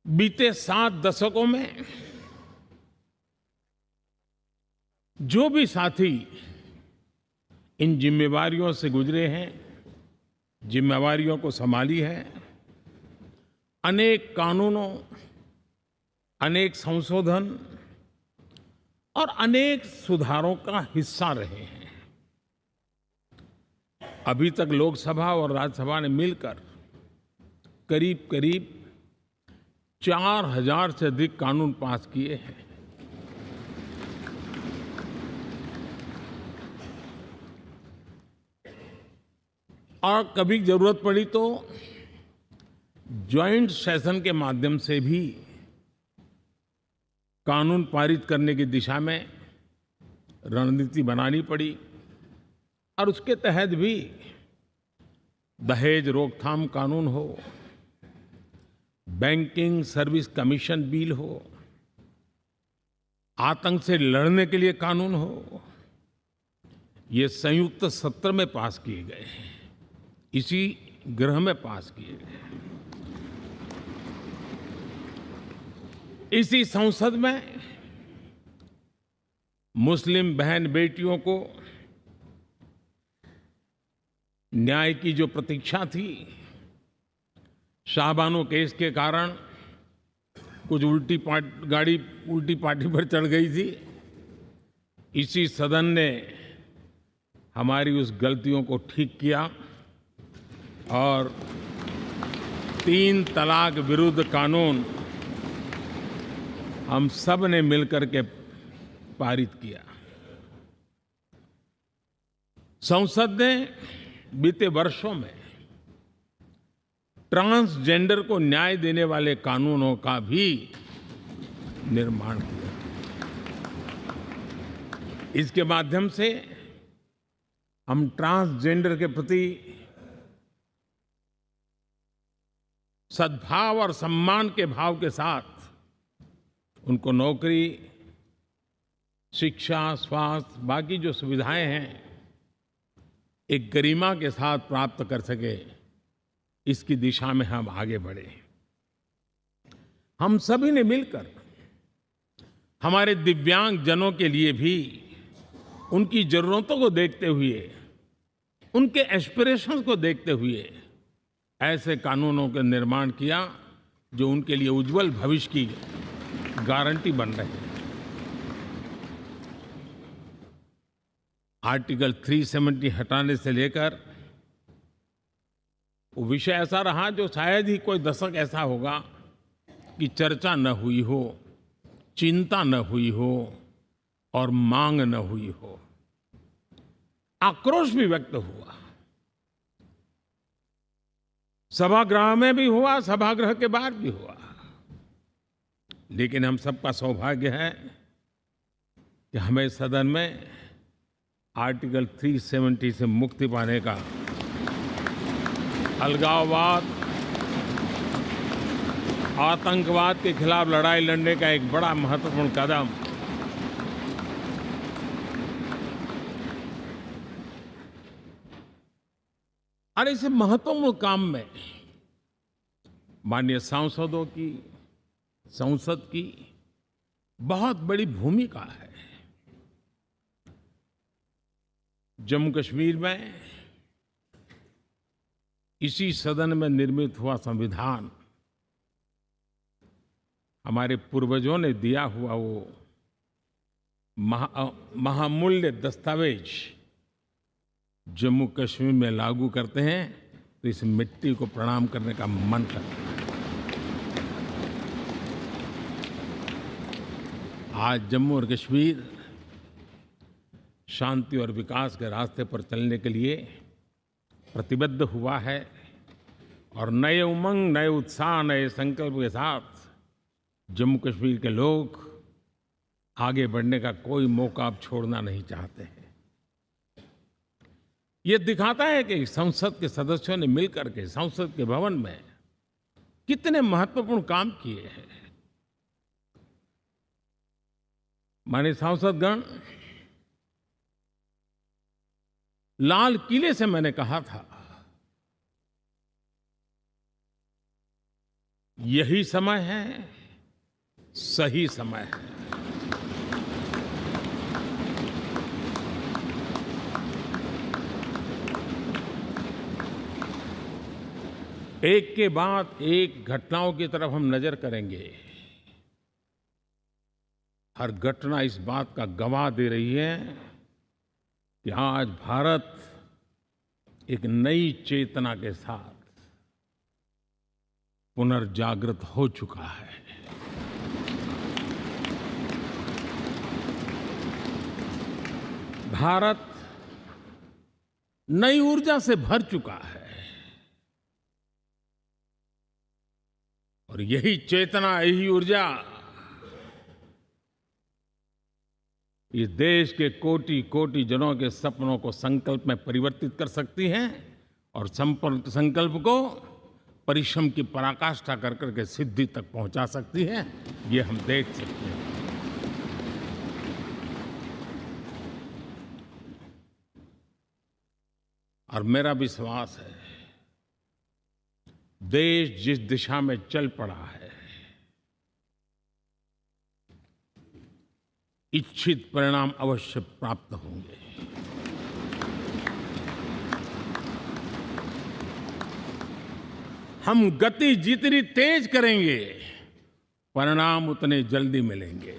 बीते 7 दशकों में जो भी साथी इन जिम्मेवारियों से गुजरे हैं, जिम्मेवारियों को संभाली है, अनेक कानूनों, अनेक संशोधन और अनेक सुधारों का हिस्सा रहे हैं। अभी तक लोकसभा और राज्यसभा ने मिलकर करीब करीब 4000 से अधिक कानून पास किए हैं। और कभी जरूरत पड़ी तो ज्वाइंट सेशन के माध्यम से भी कानून पारित करने की दिशा में रणनीति बनानी पड़ी और उसके तहत भी दहेज रोकथाम कानून हो, बैंकिंग सर्विस कमीशन बिल हो, आतंक से लड़ने के लिए कानून हो, ये संयुक्त सत्र में पास किए गए हैं, इसी गृह में पास किए गए। इसी संसद में मुस्लिम बहन बेटियों को न्याय की जो प्रतीक्षा थी, शाहबानो केस के कारण कुछ गाड़ी उल्टी पार्टी पर चढ़ गई थी। इसी सदन ने हमारी उस गलतियों को ठीक किया और 3 तलाक विरुद्ध कानून हम सब ने मिलकर के पारित किया। संसद ने बीते वर्षों में ट्रांसजेंडर को न्याय देने वाले कानूनों का भी निर्माण किया। इसके माध्यम से हम ट्रांसजेंडर के प्रति सद्भाव और सम्मान के भाव के साथ उनको नौकरी, शिक्षा, स्वास्थ्य, बाकी जो सुविधाएं हैं, एक गरिमा के साथ प्राप्त कर सके, इसकी दिशा में हम आगे बढ़े। हम सभी ने मिलकर हमारे दिव्यांग जनों के लिए भी उनकी जरूरतों को देखते हुए, उनके एस्पिरेशंस को देखते हुए ऐसे कानूनों का निर्माण किया जो उनके लिए उज्जवल भविष्य की गारंटी बन रहे हैं। आर्टिकल 370 हटाने से लेकर वो विषय ऐसा रहा जो शायद ही कोई दशक ऐसा होगा कि चर्चा न हुई हो, चिंता न हुई हो और मांग न हुई हो। आक्रोश भी व्यक्त हुआ, सभागृह में भी हुआ, सभागृह के बाहर भी हुआ। लेकिन हम सबका सौभाग्य है कि हमें सदन में आर्टिकल 370 से मुक्ति पाने का, अलगाववाद, आतंकवाद के खिलाफ लड़ाई लड़ने का एक बड़ा महत्वपूर्ण कदम और इस महत्वपूर्ण काम में माननीय सांसदों की, संसद की बहुत बड़ी भूमिका है। जम्मू कश्मीर में इसी सदन में निर्मित हुआ संविधान हमारे पूर्वजों ने दिया हुआ वो महामूल्य दस्तावेज जम्मू कश्मीर में लागू करते हैं तो इस मिट्टी को प्रणाम करने का मन करता है। आज जम्मू और कश्मीर शांति और विकास के रास्ते पर चलने के लिए प्रतिबद्ध हुआ है और नए उमंग, नए उत्साह, नए संकल्प के साथ जम्मू कश्मीर के लोग आगे बढ़ने का कोई मौका अब छोड़ना नहीं चाहते हैं। ये दिखाता है कि संसद के सदस्यों ने मिलकर के संसद के भवन में कितने महत्वपूर्ण काम किए हैं। माननीय सांसदगण, लाल किले से मैंने कहा था यही समय है, सही समय है। एक के बाद एक घटनाओं की तरफ हम नजर करेंगे। हर घटना इस बात का गवाह दे रही है कि आज भारत एक नई चेतना के साथ पुनर्जागृत हो चुका है। भारत नई ऊर्जा से भर चुका है और यही चेतना, यही ऊर्जा इस देश के कोटि कोटि जनों के सपनों को संकल्प में परिवर्तित कर सकती है और संकल्प को परिश्रम की पराकाष्ठा कर करके सिद्धि तक पहुंचा सकती है। ये हम देख सकते हैं। और मेरा विश्वास है देश जिस दिशा में चल पड़ा है, इच्छित परिणाम अवश्य प्राप्त होंगे। हम गति जितनी तेज करेंगे, परिणाम उतने जल्दी मिलेंगे।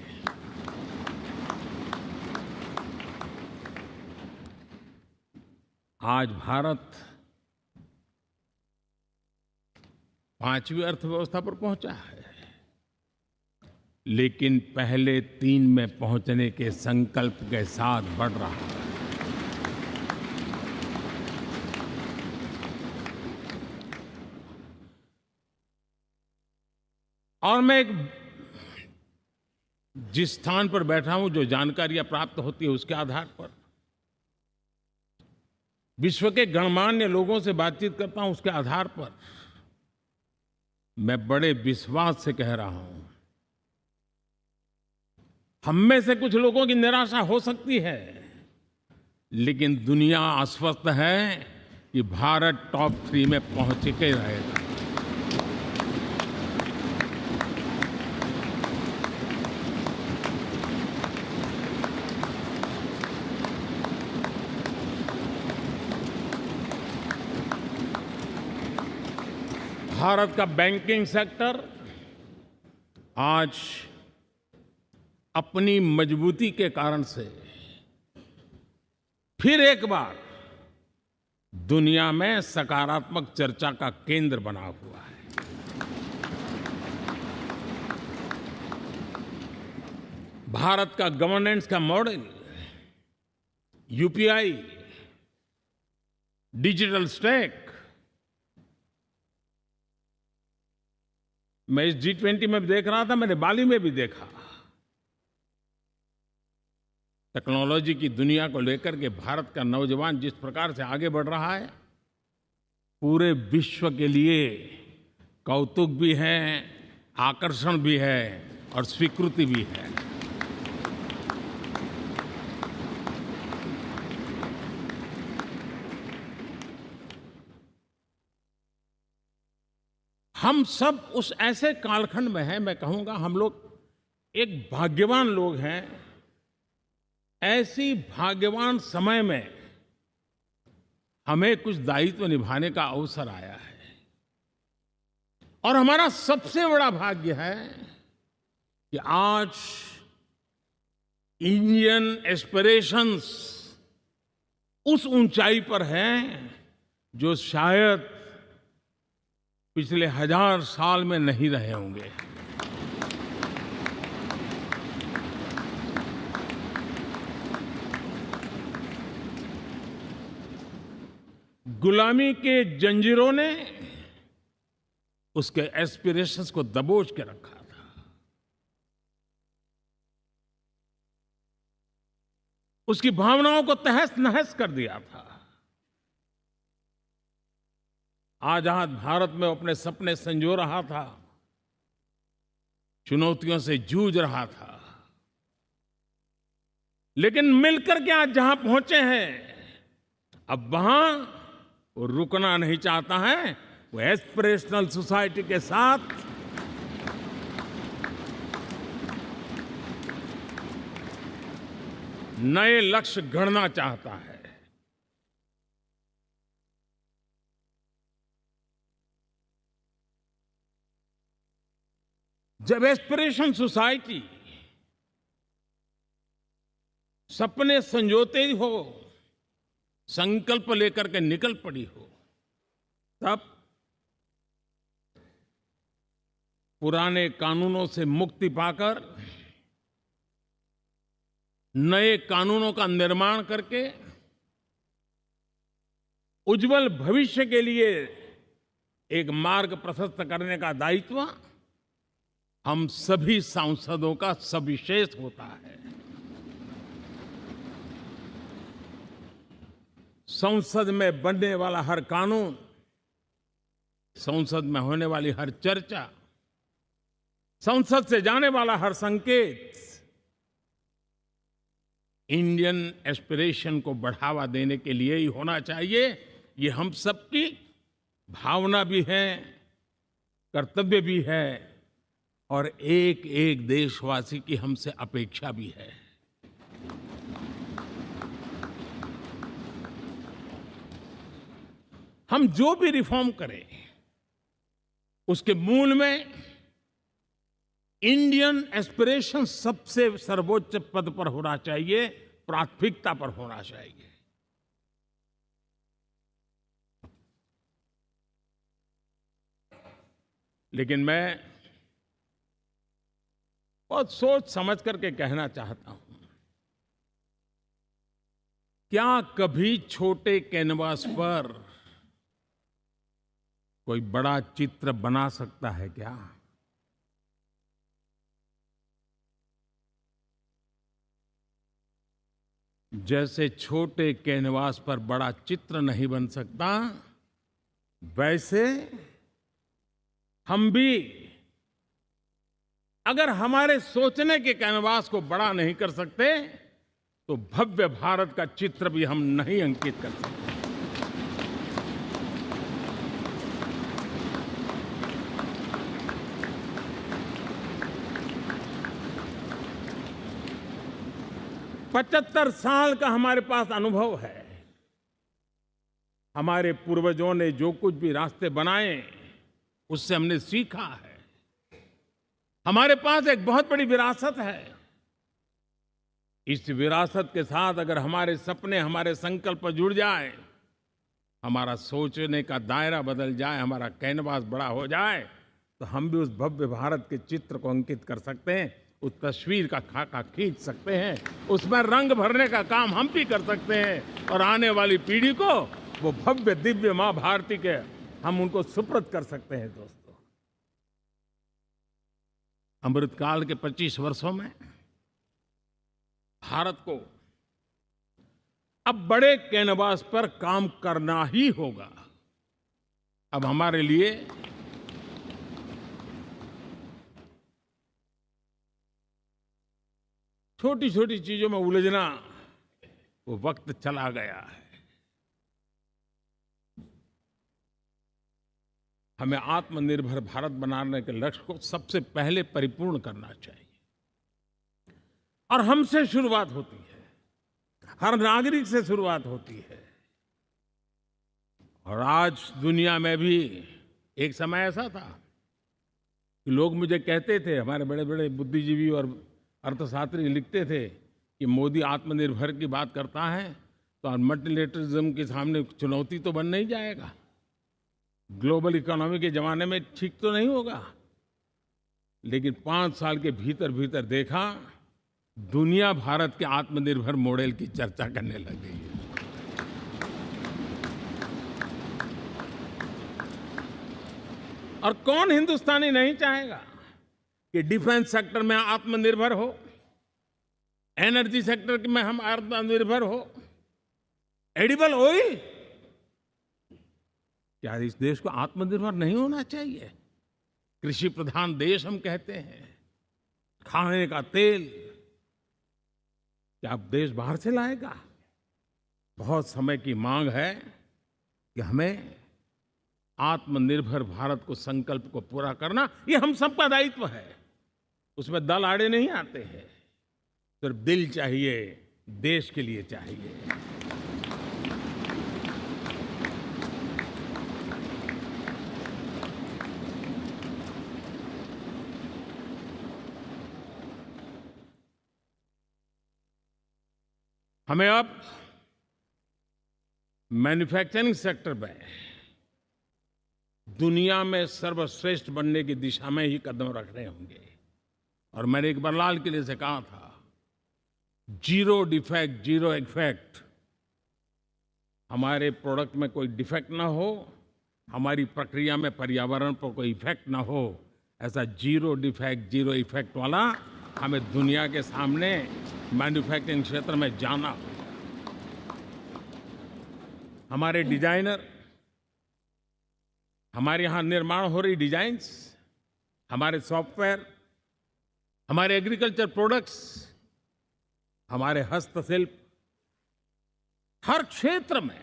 आज भारत 5वीं अर्थव्यवस्था पर पहुंचा है, लेकिन पहले 3 में पहुंचने के संकल्प के साथ बढ़ रहा है। और मैं जिस स्थान पर बैठा हूं, जो जानकारियां प्राप्त होती है उसके आधार पर विश्व के गणमान्य लोगों से बातचीत करता हूं, उसके आधार पर मैं बड़े विश्वास से कह रहा हूं, हम में से कुछ लोगों की निराशा हो सकती है, लेकिन दुनिया आश्वस्त है कि भारत टॉप 3 में पहुंच के रहेगा। भारत का बैंकिंग सेक्टर आज अपनी मजबूती के कारण से फिर एक बार दुनिया में सकारात्मक चर्चा का केंद्र बना हुआ है। भारत का गवर्नेंस का मॉडल, यूपीआई, डिजिटल स्टैक, मैं इस G20 में देख रहा था, मैंने बाली में भी देखा। टेक्नोलॉजी की दुनिया को लेकर के भारत का नौजवान जिस प्रकार से आगे बढ़ रहा है, पूरे विश्व के लिए कौतुक भी है, आकर्षण भी है और स्वीकृति भी है। हम सब उस ऐसे कालखंड में हैं, मैं कहूंगा हम लोग एक भाग्यवान लोग हैं। ऐसी भाग्यवान समय में हमें कुछ दायित्व निभाने का अवसर आया है और हमारा सबसे बड़ा भाग्य है कि आज इंडियन एस्पिरेशंस उस ऊंचाई पर हैं जो शायद पिछले 1000 साल में नहीं रहे होंगे। गुलामी के जंजीरों ने उसके एस्पिरेशंस को दबोच के रखा था। उसकी भावनाओं को तहस नहस कर दिया था। आजाद भारत में अपने सपने संजो रहा था, चुनौतियों से जूझ रहा था, लेकिन मिलकर के आज जहां पहुंचे हैं, अब वहां वो रुकना नहीं चाहता है। वो एस्पिरेशनल सोसाइटी के साथ नए लक्ष्य गढ़ना चाहता है। जब एस्पिरेशन सोसाइटी सपने संजोते ही हो, संकल्प लेकर के निकल पड़ी हो, तब पुराने कानूनों से मुक्ति पाकर नए कानूनों का निर्माण करके उज्जवल भविष्य के लिए एक मार्ग प्रशस्त करने का दायित्व हम सभी सांसदों का सविशेष होता है। संसद में बनने वाला हर कानून, संसद में होने वाली हर चर्चा, संसद से जाने वाला हर संकेत इंडियन एस्पिरेशन को बढ़ावा देने के लिए ही होना चाहिए। ये हम सबकी भावना भी है, कर्तव्य भी है और एक एक देशवासी की हमसे अपेक्षा भी है। हम जो भी रिफॉर्म करें, उसके मूल में इंडियन एस्पिरेशन सबसे सर्वोच्च पद पर होना चाहिए, प्राथमिकता पर होना चाहिए। लेकिन मैं बहुत सोच समझ करके कहना चाहता हूं, क्या कभी छोटे कैनवास पर कोई बड़ा चित्र बना सकता है क्या? जैसे छोटे कैनवास पर बड़ा चित्र नहीं बन सकता, वैसे हम भी अगर हमारे सोचने के कैनवास को बड़ा नहीं कर सकते, तो भव्य भारत का चित्र भी हम नहीं अंकित कर सकते। पचहत्तर साल का हमारे पास अनुभव है। हमारे पूर्वजों ने जो कुछ भी रास्ते बनाए, उससे हमने सीखा है। हमारे पास एक बहुत बड़ी विरासत है। इस विरासत के साथ अगर हमारे सपने, हमारे संकल्प जुड़ जाए, हमारा सोचने का दायरा बदल जाए, हमारा कैनवास बड़ा हो जाए, तो हम भी उस भव्य भारत के चित्र को अंकित कर सकते हैं, उस तस्वीर का खाका खींच सकते हैं, उसमें रंग भरने का काम हम भी कर सकते हैं और आने वाली पीढ़ी को वो भव्य दिव्य मां भारती के हम उनको सुपुर्द कर सकते हैं। दोस्तों, अमृतकाल के 25 वर्षों में भारत को अब बड़े कैनवास पर काम करना ही होगा। अब हमारे लिए छोटी छोटी चीजों में उलझना, वो वक्त चला गया है। हमें आत्मनिर्भर भारत बनाने के लक्ष्य को सबसे पहले परिपूर्ण करना चाहिए। और हमसे शुरुआत होती है, हर नागरिक से शुरुआत होती है। और आज दुनिया में भी एक समय ऐसा था कि लोग मुझे कहते थे, हमारे बड़े बड़े बुद्धिजीवी और अर्थशास्त्री लिखते थे कि मोदी आत्मनिर्भर की बात करता है तो मल्टीलेटरलिज्म के सामने चुनौती तो बन नहीं जाएगा, ग्लोबल इकोनॉमी के जमाने में ठीक तो नहीं होगा। लेकिन 5 साल के भीतर भीतर देखा, दुनिया भारत के आत्मनिर्भर मॉडल की चर्चा करने लग गई है। और कौन हिंदुस्तानी नहीं चाहेगा कि डिफेंस सेक्टर में आत्मनिर्भर हो, एनर्जी सेक्टर में हम आत्मनिर्भर हो, एडिबल ऑयल, क्या इस देश को आत्मनिर्भर नहीं होना चाहिए? कृषि प्रधान देश हम कहते हैं, खाने का तेल क्या देश बाहर से लाएगा? बहुत समय की मांग है कि हमें आत्मनिर्भर भारत को संकल्प को पूरा करना, ये हम सबका दायित्व है। उसमें दल आड़े नहीं आते हैं, सिर्फ दिल चाहिए, देश के लिए चाहिए। हमें अब मैन्युफैक्चरिंग सेक्टर में दुनिया में सर्वश्रेष्ठ बनने की दिशा में ही कदम रखने होंगे। और मैंने एक बार लाल किले से कहा था, जीरो डिफेक्ट जीरो इफेक्ट। हमारे प्रोडक्ट में कोई डिफेक्ट ना हो, हमारी प्रक्रिया में पर्यावरण पर कोई इफेक्ट ना हो, ऐसा जीरो डिफेक्ट जीरो इफेक्ट वाला हमें दुनिया के सामने मैन्युफैक्चरिंग क्षेत्र में जाना हो। हमारे डिजाइनर, हमारे यहाँ निर्माण हो रही डिजाइन्स, हमारे सॉफ्टवेयर, हमारे एग्रीकल्चर प्रोडक्ट्स, हमारे हस्तशिल्प, हर क्षेत्र में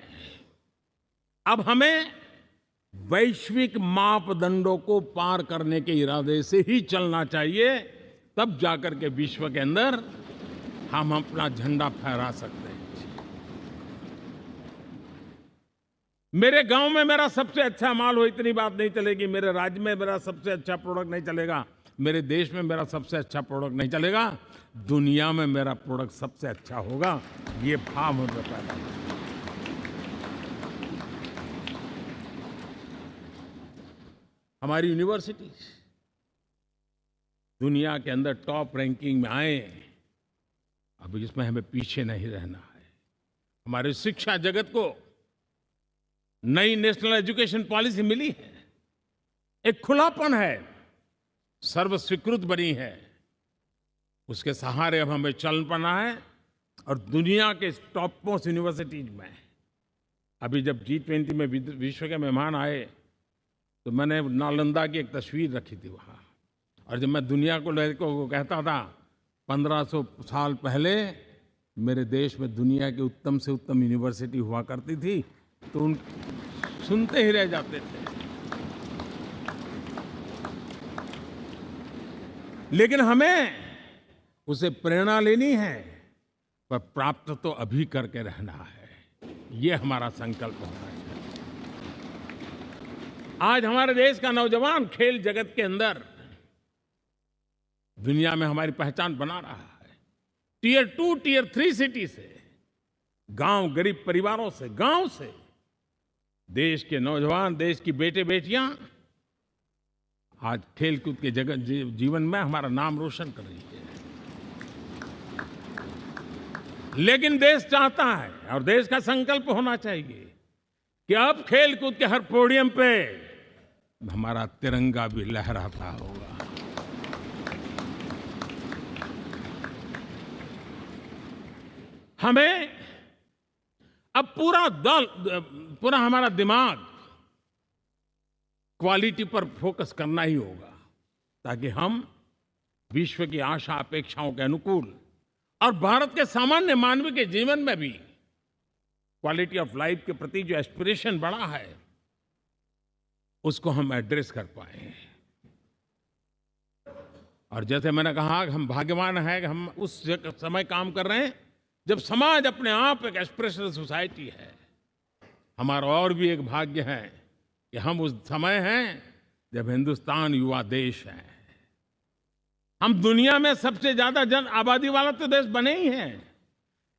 अब हमें वैश्विक मापदंडों को पार करने के इरादे से ही चलना चाहिए, तब जाकर के विश्व के अंदर हम अपना झंडा फहरा सकते हैं। मेरे गांव में मेरा सबसे अच्छा माल हो, इतनी बात नहीं चलेगी। मेरे राज्य में मेरा सबसे अच्छा प्रोडक्ट नहीं चलेगा, मेरे देश में मेरा सबसे अच्छा प्रोडक्ट नहीं चलेगा, दुनिया में मेरा प्रोडक्ट सबसे अच्छा होगा, ये भाव मुझे पैदा होगा। हमारी यूनिवर्सिटीज दुनिया के अंदर टॉप रैंकिंग में आए, अब इसमें हमें पीछे नहीं रहना है। हमारे शिक्षा जगत को नई नेशनल एजुकेशन पॉलिसी मिली है, एक खुलापन है, सर्वस्वीकृत बनी है, उसके सहारे अब हमें चल पड़ना है। और दुनिया के टॉप मोस्ट यूनिवर्सिटीज में अभी जब G20 में विश्व के मेहमान आए तो मैंने नालंदा की एक तस्वीर रखी थी वहाँ, और जब मैं दुनिया को कहता था 1500 साल पहले मेरे देश में दुनिया की उत्तम से उत्तम यूनिवर्सिटी हुआ करती थी, तो उन सुनते ही रह जाते थे। लेकिन हमें उसे प्रेरणा लेनी है, पर प्राप्त तो अभी करके रहना है, ये हमारा संकल्प होना चाहिए। आज हमारे देश का नौजवान खेल जगत के अंदर दुनिया में हमारी पहचान बना रहा है। टियर 2, टियर 3 सिटी से, गांव, गरीब परिवारों से, गांव से देश के नौजवान, देश की बेटे बेटियां आज खेलकूद के जगत जीवन में हमारा नाम रोशन कर रही है। लेकिन देश चाहता है और देश का संकल्प होना चाहिए कि अब खेलकूद के हर पोडियम पे हमारा तिरंगा भी लहराता होगा। हमें अब पूरा हमारा दिमाग क्वालिटी पर फोकस करना ही होगा, ताकि हम विश्व की आशा अपेक्षाओं के अनुकूल और भारत के सामान्य मानव के जीवन में भी क्वालिटी ऑफ लाइफ के प्रति जो एस्पिरेशन बढ़ा है, उसको हम एड्रेस कर पाए। और जैसे मैंने कहा कि हम भाग्यवान हैं कि हम उस समय काम कर रहे हैं जब समाज अपने आप एक एस्पिरेशनल सोसाइटी है। हमारा और भी एक भाग्य है कि हम उस समय हैं जब हिंदुस्तान युवा देश है। हम दुनिया में सबसे ज्यादा जन आबादी वाला तो देश बने ही हैं,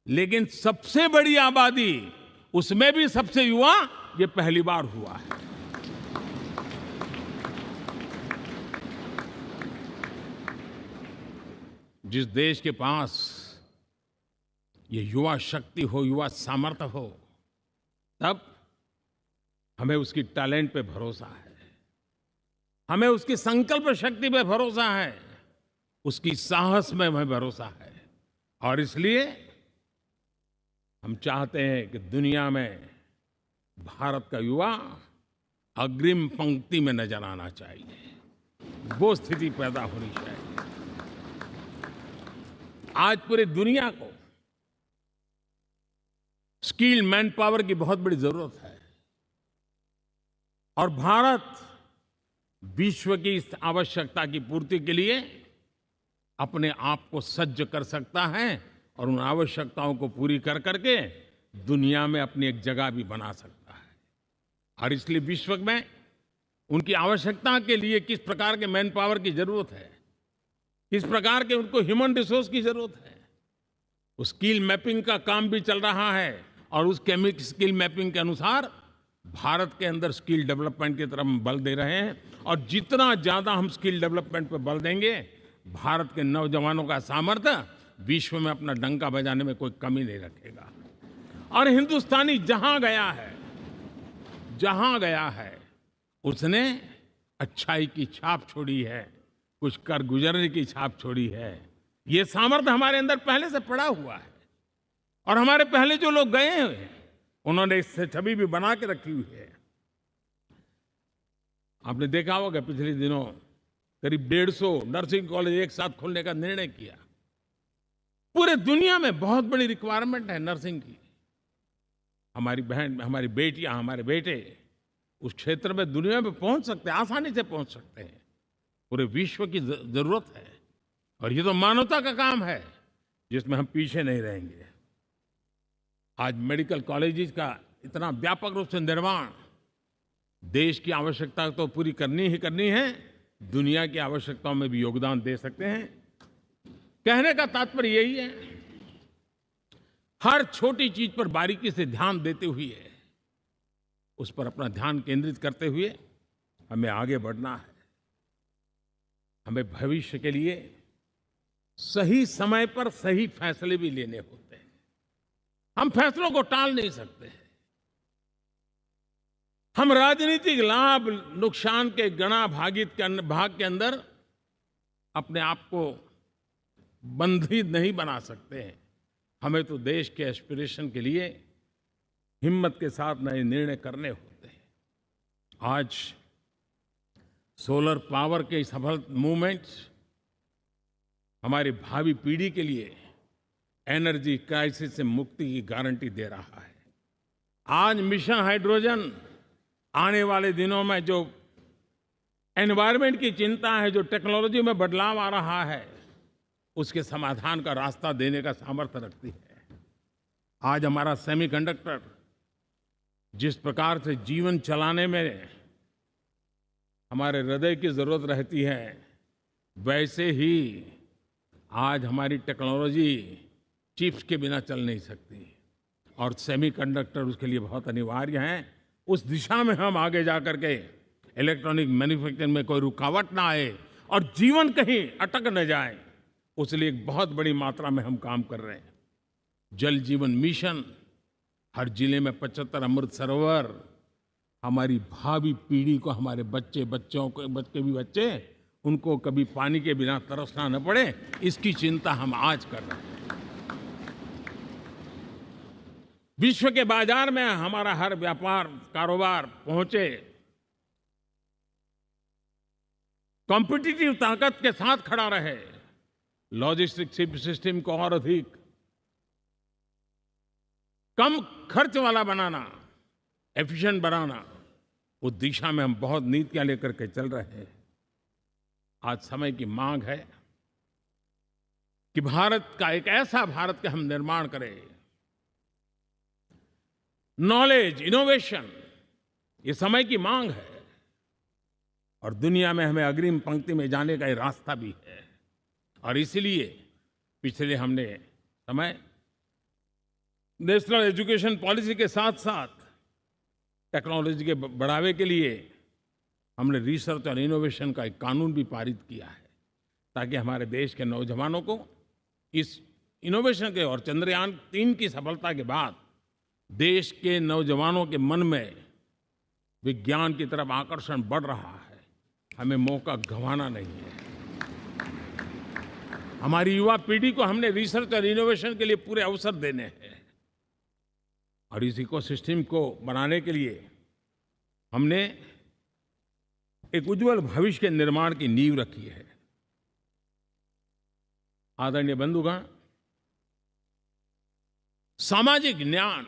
लेकिन सबसे बड़ी आबादी, उसमें भी सबसे युवा, ये पहली बार हुआ है। जिस देश के पास ये युवा शक्ति हो, युवा सामर्थ्य हो, तब हमें उसकी टैलेंट पे भरोसा है, हमें उसकी संकल्प शक्ति पे भरोसा है, उसकी साहस में हमें भरोसा है। और इसलिए हम चाहते हैं कि दुनिया में भारत का युवा अग्रिम पंक्ति में नजर आना चाहिए, वो स्थिति पैदा होनी चाहिए। आज पूरी दुनिया को स्किल मैन पावर की बहुत बड़ी जरूरत है और भारत विश्व की इस आवश्यकता की पूर्ति के लिए अपने आप को सज्ज कर सकता है और उन आवश्यकताओं को पूरी कर करके दुनिया में अपनी एक जगह भी बना सकता है। और इसलिए विश्व में उनकी आवश्यकता के लिए किस प्रकार के मैन पावर की जरूरत है, किस प्रकार के उनको ह्यूमन रिसोर्स की जरूरत है, उस स्किल मैपिंग का काम भी चल रहा है और उस स्किल मैपिंग के अनुसार भारत के अंदर स्किल डेवलपमेंट की तरफ हम बल दे रहे हैं। और जितना ज्यादा हम स्किल डेवलपमेंट पर बल देंगे, भारत के नौजवानों का सामर्थ्य विश्व में अपना डंका बजाने में कोई कमी नहीं रखेगा। और हिंदुस्तानी जहां गया है उसने अच्छाई की छाप छोड़ी है, कुछ कर गुजरने की छाप छोड़ी है। ये सामर्थ्य हमारे अंदर पहले से पड़ा हुआ है और हमारे पहले जो लोग गए हैं उन्होंने इससे छवि भी बना के रखी हुई है। आपने देखा होगा पिछले दिनों करीब 150 नर्सिंग कॉलेज एक साथ खोलने का निर्णय किया। पूरे दुनिया में बहुत बड़ी रिक्वायरमेंट है नर्सिंग की। हमारी बहन, हमारी बेटियां, हमारे बेटे उस क्षेत्र में दुनिया में पहुंच सकते हैं, आसानी से पहुंच सकते हैं। पूरे विश्व की जरूरत है और ये तो मानवता का काम है जिसमें हम पीछे नहीं रहेंगे। आज मेडिकल कॉलेजेस का इतना व्यापक रूप से निर्माण, देश की आवश्यकता तो पूरी करनी ही करनी है, दुनिया की आवश्यकताओं में भी योगदान दे सकते हैं। कहने का तात्पर्य यही है, हर छोटी चीज पर बारीकी से ध्यान देते हुए, उस पर अपना ध्यान केंद्रित करते हुए हमें आगे बढ़ना है। हमें भविष्य के लिए सही समय पर सही फैसले भी लेने होते हैं। हम फैसलों को टाल नहीं सकते। हम राजनीतिक लाभ नुकसान के गणा भाग के अंदर अपने आप को बंधित नहीं बना सकते हैं। हमें तो देश के एस्पिरेशन के लिए हिम्मत के साथ नए निर्णय करने होते हैं। आज सोलर पावर के सफल मूवमेंट्स हमारी भावी पीढ़ी के लिए एनर्जी क्राइसिस से मुक्ति की गारंटी दे रहा है। आज मिशन हाइड्रोजन आने वाले दिनों में जो एनवायरनमेंट की चिंता है, जो टेक्नोलॉजी में बदलाव आ रहा है, उसके समाधान का रास्ता देने का सामर्थ्य रखती है। आज हमारा सेमीकंडक्टर जिस प्रकार से जीवन चलाने में हमारे हृदय की जरूरत रहती है, वैसे ही आज हमारी टेक्नोलॉजी चिप्स के बिना चल नहीं सकती और सेमीकंडक्टर उसके लिए बहुत अनिवार्य हैं। उस दिशा में हम आगे जाकर के इलेक्ट्रॉनिक मैन्युफैक्चरिंग में कोई रुकावट ना आए और जीवन कहीं अटक न जाए, उसलिए एक बहुत बड़ी मात्रा में हम काम कर रहे हैं। जल जीवन मिशन, हर जिले में 75 अमृत सरोवर, हमारी भावी पीढ़ी को, हमारे बच्चे उनको कभी पानी के बिना तरसना न पड़े, इसकी चिंता हम आज कर रहे हैं। विश्व के बाजार में हमारा हर व्यापार कारोबार पहुंचे, कॉम्पिटिटिव ताकत के साथ खड़ा रहे, लॉजिस्टिक सिस्टम को और अधिक कम खर्च वाला बनाना, एफिशिएंट बनाना, उस दिशा में हम बहुत नीतियां लेकर के चल रहे हैं। आज समय की मांग है कि भारत का एक ऐसा भारत का हम निर्माण करें। नॉलेज, इनोवेशन, ये समय की मांग है और दुनिया में हमें अग्रिम पंक्ति में जाने का ये रास्ता भी है। और इसलिए पिछले हमने समय नेशनल एजुकेशन पॉलिसी के साथ साथ टेक्नोलॉजी के बढ़ावे के लिए हमने रिसर्च और इनोवेशन का एक कानून भी पारित किया है, ताकि हमारे देश के नौजवानों को इस इनोवेशन के और चंद्रयान 3 की सफलता के बाद देश के नौजवानों के मन में विज्ञान की तरफ आकर्षण बढ़ रहा है। हमें मौका गंवाना नहीं है। हमारी युवा पीढ़ी को हमने रिसर्च और इनोवेशन के लिए पूरे अवसर देने हैं और इस इकोसिस्टम को बनाने के लिए हमने एक उज्जवल भविष्य के निर्माण की नींव रखी है। आदरणीय बंधुगण, सामाजिक न्याय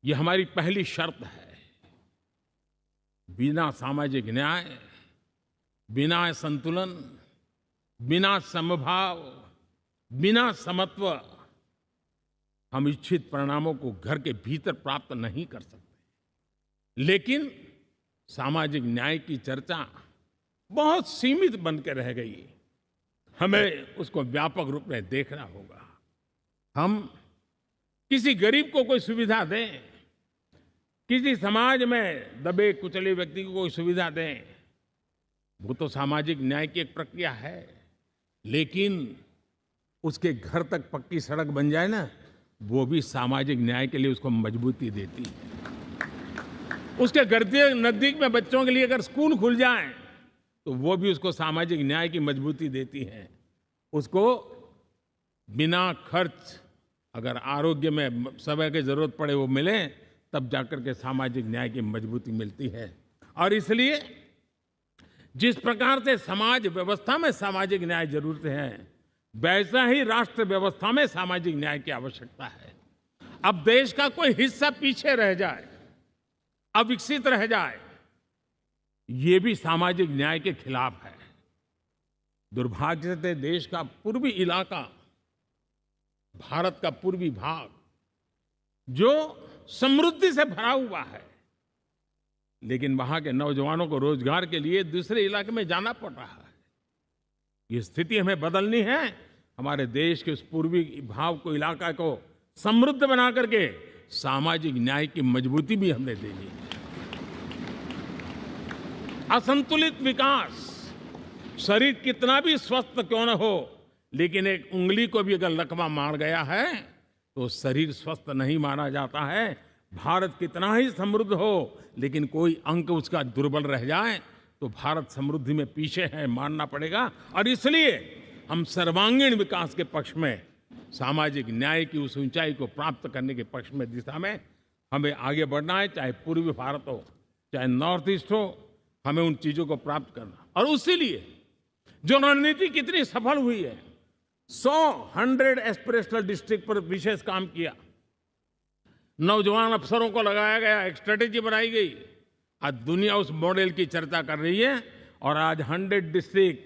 ये हमारी पहली शर्त है। बिना सामाजिक न्याय, बिना संतुलन, बिना समभाव, बिना समत्व हम इच्छित परिणामों को घर के भीतर प्राप्त नहीं कर सकते। लेकिन सामाजिक न्याय की चर्चा बहुत सीमित बन के रह गई। हमें उसको व्यापक रूप में देखना होगा। हम किसी गरीब को कोई सुविधा दें, किसी समाज में दबे कुचले व्यक्ति को कोई सुविधा दें, वो तो सामाजिक न्याय की एक प्रक्रिया है। लेकिन उसके घर तक पक्की सड़क बन जाए ना, वो भी सामाजिक न्याय के लिए उसको मजबूती देती है। उसके घर के नजदीक में बच्चों के लिए अगर स्कूल खुल जाए तो वो भी उसको सामाजिक न्याय की मजबूती देती है। उसको बिना खर्च अगर आरोग्य में समय की जरूरत पड़े वो मिले, तब जाकर के सामाजिक न्याय की मजबूती मिलती है। और इसलिए जिस प्रकार से समाज व्यवस्था में सामाजिक न्याय जरूरत है, वैसा ही राष्ट्र व्यवस्था में सामाजिक न्याय की आवश्यकता है। अब देश का कोई हिस्सा पीछे रह जाए, अविकसित रह जाए, ये भी सामाजिक न्याय के खिलाफ है। दुर्भाग्य से देश का पूर्वी इलाका, भारत का पूर्वी भाग जो समृद्धि से भरा हुआ है, लेकिन वहां के नौजवानों को रोजगार के लिए दूसरे इलाके में जाना पड़ रहा है। ये स्थिति हमें बदलनी है। हमारे देश के उस पूर्वी भाग को, इलाका को समृद्ध बना करके सामाजिक न्याय की मजबूती भी हमने देनी है। असंतुलित विकास, शरीर कितना भी स्वस्थ क्यों न हो, लेकिन एक उंगली को भी अगर लकवा मार गया है तो शरीर स्वस्थ नहीं माना जाता है। भारत कितना ही समृद्ध हो, लेकिन कोई अंग उसका दुर्बल रह जाए तो भारत समृद्धि में पीछे है, मानना पड़ेगा। और इसलिए हम सर्वांगीण विकास के पक्ष में, सामाजिक न्याय की उस ऊंचाई को प्राप्त करने के पक्ष में, दिशा में हमें आगे बढ़ना है। चाहे पूर्वी भारत हो, चाहे नॉर्थ ईस्ट हो, हमें उन चीजों को प्राप्त करना। और उसी लिए जो रणनीति कितनी सफल हुई है, 100 एस्पिरेशनल डिस्ट्रिक्ट पर विशेष काम किया, नौजवान अफसरों को लगाया गया, एक स्ट्रेटेजी बनाई गई। आज दुनिया उस मॉडल की चर्चा कर रही है और आज 100 डिस्ट्रिक्ट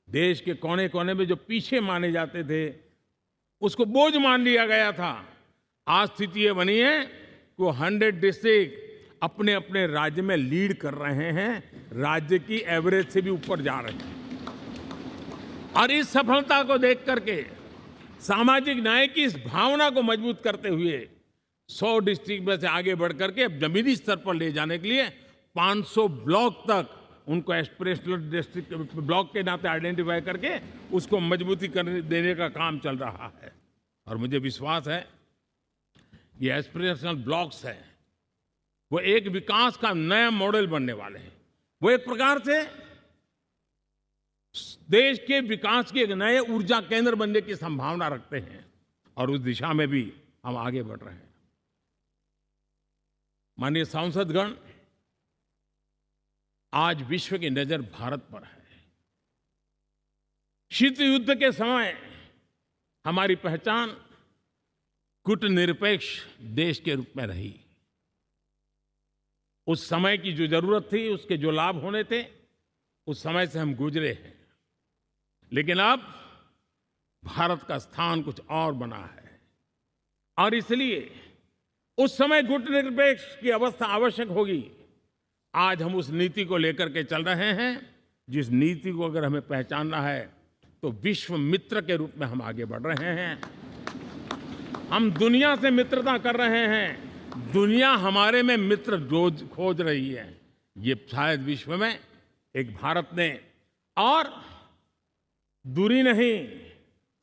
देश के कोने कोने में जो पीछे माने जाते थे, उसको बोझ मान लिया गया था। आज स्थिति ये बनी है कि वो 100 डिस्ट्रिक्ट अपने अपने राज्य में लीड कर रहे हैं, राज्य की एवरेज से भी ऊपर जा रहे हैं। और इस सफलता को देख करके, सामाजिक न्याय की इस भावना को मजबूत करते हुए 100 डिस्ट्रिक्ट में से आगे बढ़ करके अब जमीनी स्तर पर ले जाने के लिए 500 ब्लॉक तक उनको एस्पिरेशनल डिस्ट्रिक्ट ब्लॉक के नाते आइडेंटिफाई करके उसको मजबूती करने देने का काम चल रहा है। और मुझे विश्वास है ये एस्पिरेशनल ब्लॉक्स हैं, वो एक विकास का नया मॉडल बनने वाले हैं। वो एक प्रकार से देश के विकास के एक नए ऊर्जा केंद्र बनने की संभावना रखते हैं और उस दिशा में भी हम आगे बढ़ रहे हैं। माननीय सांसदगण, आज विश्व की नजर भारत पर है। शीत युद्ध के समय हमारी पहचान कूटनिरपेक्ष देश के रूप में रही। उस समय की जो जरूरत थी, उसके जो लाभ होने थे, उस समय से हम गुजरे हैं। लेकिन अब भारत का स्थान कुछ और बना है और इसलिए उस समय गुटनिरपेक्ष की अवस्था आवश्यक होगी। आज हम उस नीति को लेकर के चल रहे हैं, जिस नीति को अगर हमें पहचानना है तो विश्व मित्र के रूप में हम आगे बढ़ रहे हैं। हम दुनिया से मित्रता कर रहे हैं, दुनिया हमारे में मित्र खोज रही है। ये शायद विश्व में एक भारत ने और दूरी नहीं,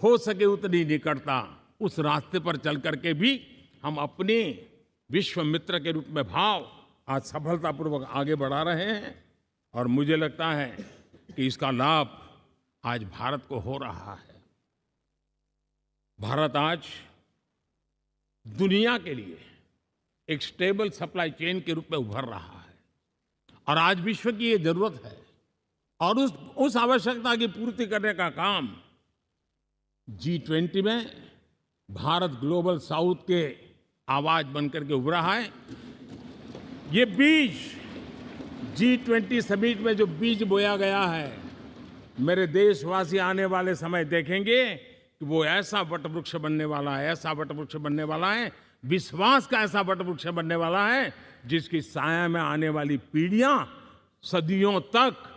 हो सके उतनी निकटता, उस रास्ते पर चल करके भी हम अपने विश्व मित्र के रूप में भाव आज सफलतापूर्वक आगे बढ़ा रहे हैं। और मुझे लगता है कि इसका लाभ आज भारत को हो रहा है। भारत आज दुनिया के लिए एक स्टेबल सप्लाई चेन के रूप में उभर रहा है और आज विश्व की ये जरूरत है और उस आवश्यकता की पूर्ति करने का काम G20 में भारत ग्लोबल साउथ के आवाज बनकर के उभरा है। ये बीज G20 समिट में जो बीज बोया गया है, मेरे देशवासी आने वाले समय देखेंगे कि वो ऐसा वटवृक्ष बनने वाला है, ऐसा वटवृक्ष बनने वाला है, विश्वास का ऐसा वटवृक्ष बनने वाला है जिसकी साया में आने वाली पीढ़ियां सदियों तक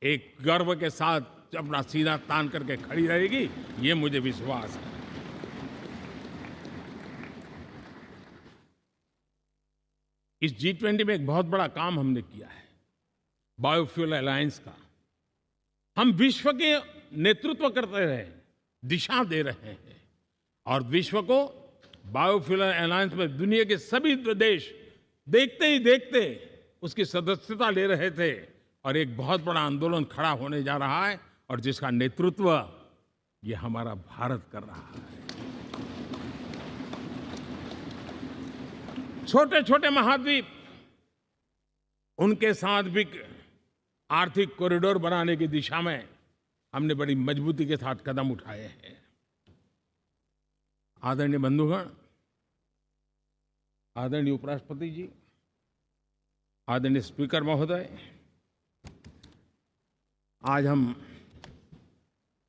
एक गर्व के साथ अपना सीना तान करके खड़ी रहेगी। ये मुझे विश्वास है। इस G20 में एक बहुत बड़ा काम हमने किया है, बायोफ्यूल अलायंस का। हम विश्व के नेतृत्व करते रहे, दिशा दे रहे हैं और विश्व को बायोफ्यूल अलायंस में दुनिया के सभी देश देखते ही देखते उसकी सदस्यता ले रहे थे और एक बहुत बड़ा आंदोलन खड़ा होने जा रहा है और जिसका नेतृत्व ये हमारा भारत कर रहा है। छोटे छोटे महाद्वीप, उनके साथ भी आर्थिक कॉरिडोर बनाने की दिशा में हमने बड़ी मजबूती के साथ कदम उठाए हैं। आदरणीय बंधुगण, आदरणीय उपराष्ट्रपति जी, आदरणीय स्पीकर महोदय, आज हम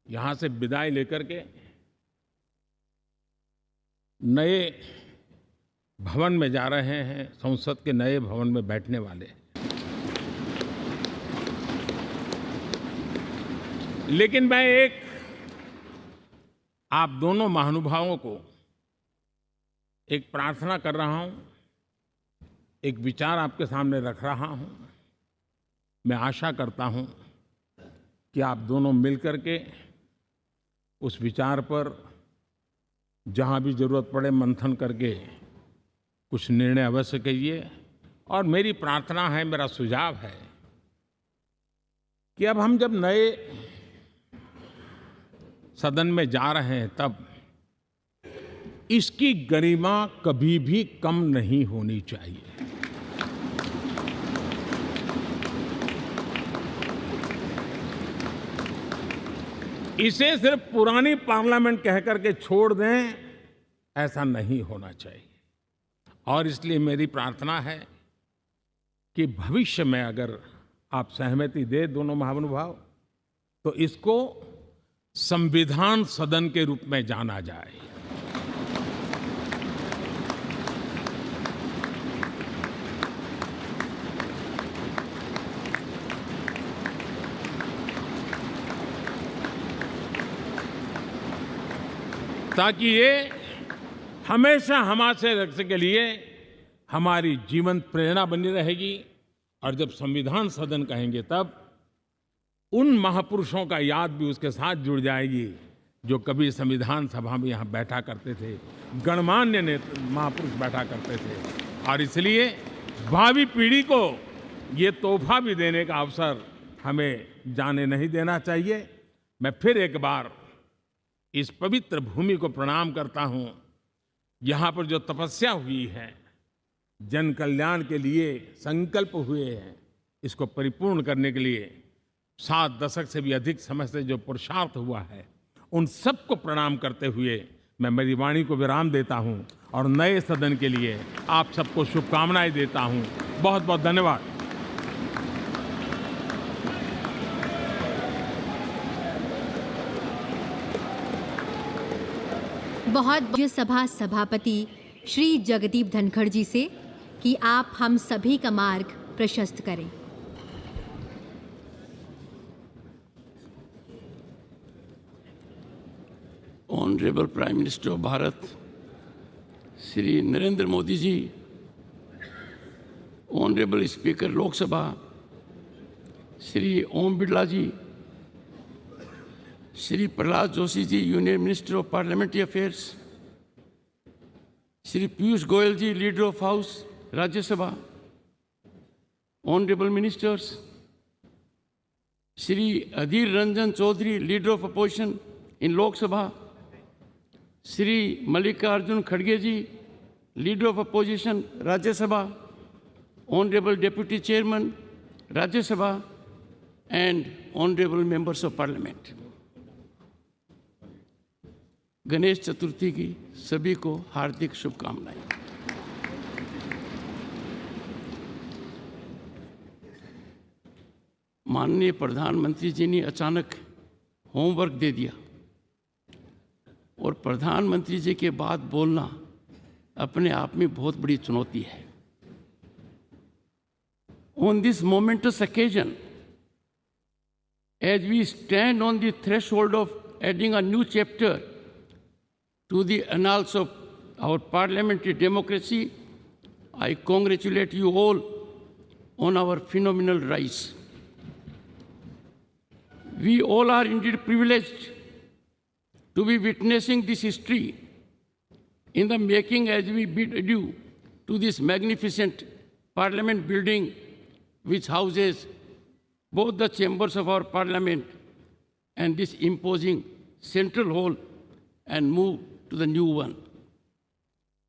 यहां से विदाई लेकर के नए भवन में जा रहे हैं, संसद के नए भवन में बैठने वाले। लेकिन मैं एक आप दोनों महानुभावों को एक प्रार्थना कर रहा हूं, एक विचार आपके सामने रख रहा हूं। मैं आशा करता हूं कि आप दोनों मिलकर के उस विचार पर जहां भी जरूरत पड़े मंथन करके कुछ निर्णय अवश्य कीजिए। और मेरी प्रार्थना है, मेरा सुझाव है कि अब हम जब नए सदन में जा रहे हैं तब इसकी गरिमा कभी भी कम नहीं होनी चाहिए। इसे सिर्फ पुरानी पार्लियामेंट कहकर के छोड़ दें, ऐसा नहीं होना चाहिए। और इसलिए मेरी प्रार्थना है कि भविष्य में अगर आप सहमति दे दोनों महानुभाव, तो इसको संविधान सदन के रूप में जाना जाए। ताकि ये हमेशा हमारे रक्षा के लिए हमारी जीवन प्रेरणा बनी रहेगी। और जब संविधान सदन कहेंगे तब उन महापुरुषों का याद भी उसके साथ जुड़ जाएगी जो कभी संविधान सभा में यहाँ बैठा करते थे, गणमान्य महापुरुष बैठा करते थे। और इसलिए भावी पीढ़ी को ये तोहफा भी देने का अवसर हमें जाने नहीं देना चाहिए। मैं फिर एक बार इस पवित्र भूमि को प्रणाम करता हूँ। यहाँ पर जो तपस्या हुई है, जन कल्याण के लिए संकल्प हुए हैं, इसको परिपूर्ण करने के लिए 7 दशक से भी अधिक समय से जो पुरुषार्थ हुआ है, उन सबको प्रणाम करते हुए मैं मेरी वाणी को विराम देता हूँ और नए सदन के लिए आप सबको शुभकामनाएं देता हूँ। बहुत बहुत धन्यवाद। बहुत राज्यसभा सभापति श्री जगदीप धनखड़ जी से कि आप हम सभी का मार्ग प्रशस्त करें। Honorable Prime Minister of Bharat, Shri Narendra Modi ji, Honorable Speaker Lok Sabha, Shri Om Birla ji, Shri Prahlad Joshi ji, Union Minister of Parliamentary Affairs, Shri Piyush Goyal ji, Leader of House, Rajya Sabha, Honorable Ministers, Shri Adhir Ranjan Chowdhury, Leader of Opposition in Lok Sabha, Shri Mallikarjun Kharge ji, Leader of Opposition, Rajya Sabha, Honorable Deputy Chairman, Rajya Sabha, and Honorable Members of Parliament. Ganesh Chaturthi की सभी को हार्दिक शुभकामनाएं। माननीय प्रधानमंत्री जी ने अचानक homework दे दिया और प्रधानमंत्री जी के बाद बोलना अपने आप में बहुत बड़ी चुनौती है। On this momentous occasion, as we stand on the threshold of adding a new chapter to the annals of our parliamentary democracy, I congratulate you all on our phenomenal rise. We all are indeed privileged to be witnessing this history in the making as we bid adieu to this magnificent parliament building which houses both the chambers of our parliament and this imposing central hall, and move to the new one.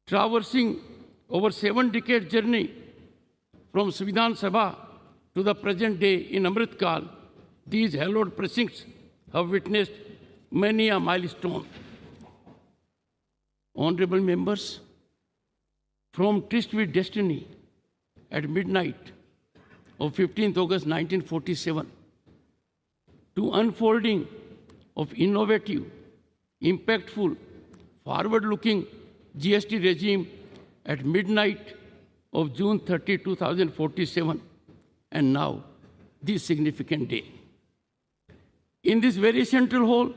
Traversing over 7-decade journey from Samvidhan Sabha to the present day in Amritkal, these hallowed precincts have witnessed many a milestone. Honorable members, from tryst with destiny at midnight of 15th August 1947 to unfolding of innovative, impactful, forward-looking GST regime at midnight of June 30, 2047, and now this significant day. In this very central hall,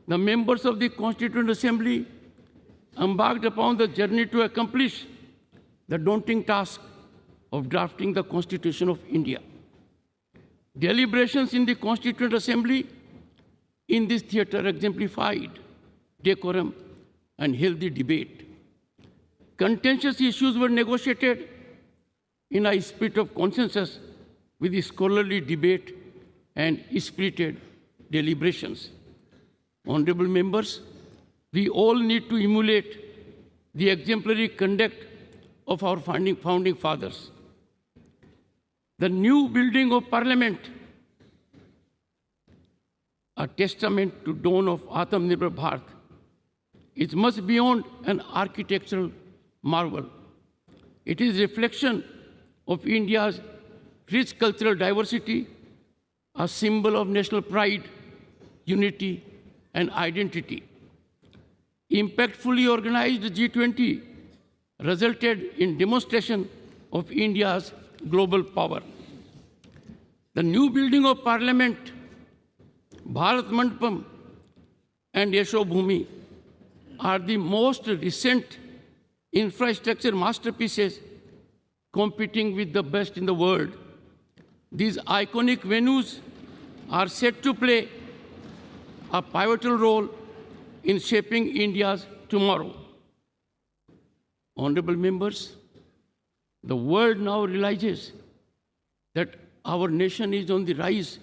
the members of the Constituent Assembly embarked upon the journey to accomplish the daunting task of drafting the Constitution of India. Deliberations in the Constituent Assembly in this theatre exemplified decorum and healthy debate. Contentious issues were negotiated in a spirit of consensus with scholarly debate and spirited deliberations. Honorable members, we all need to emulate the exemplary conduct of our founding fathers. The new building of Parliament, a testament to dawn of Atmanirbhar Bharat, is much beyond an architectural marvel. It is a reflection of India's rich cultural diversity, a symbol of national pride, unity, and identity. Impactfully organized G20 resulted in demonstration of India's global power. The new building of Parliament, Bharat Mandapam and Yasho Bhumi are the most recent infrastructure masterpieces competing with the best in the world. These iconic venues are set to play a pivotal role in shaping India's tomorrow. Honorable members, the world now realizes that our nation is on the rise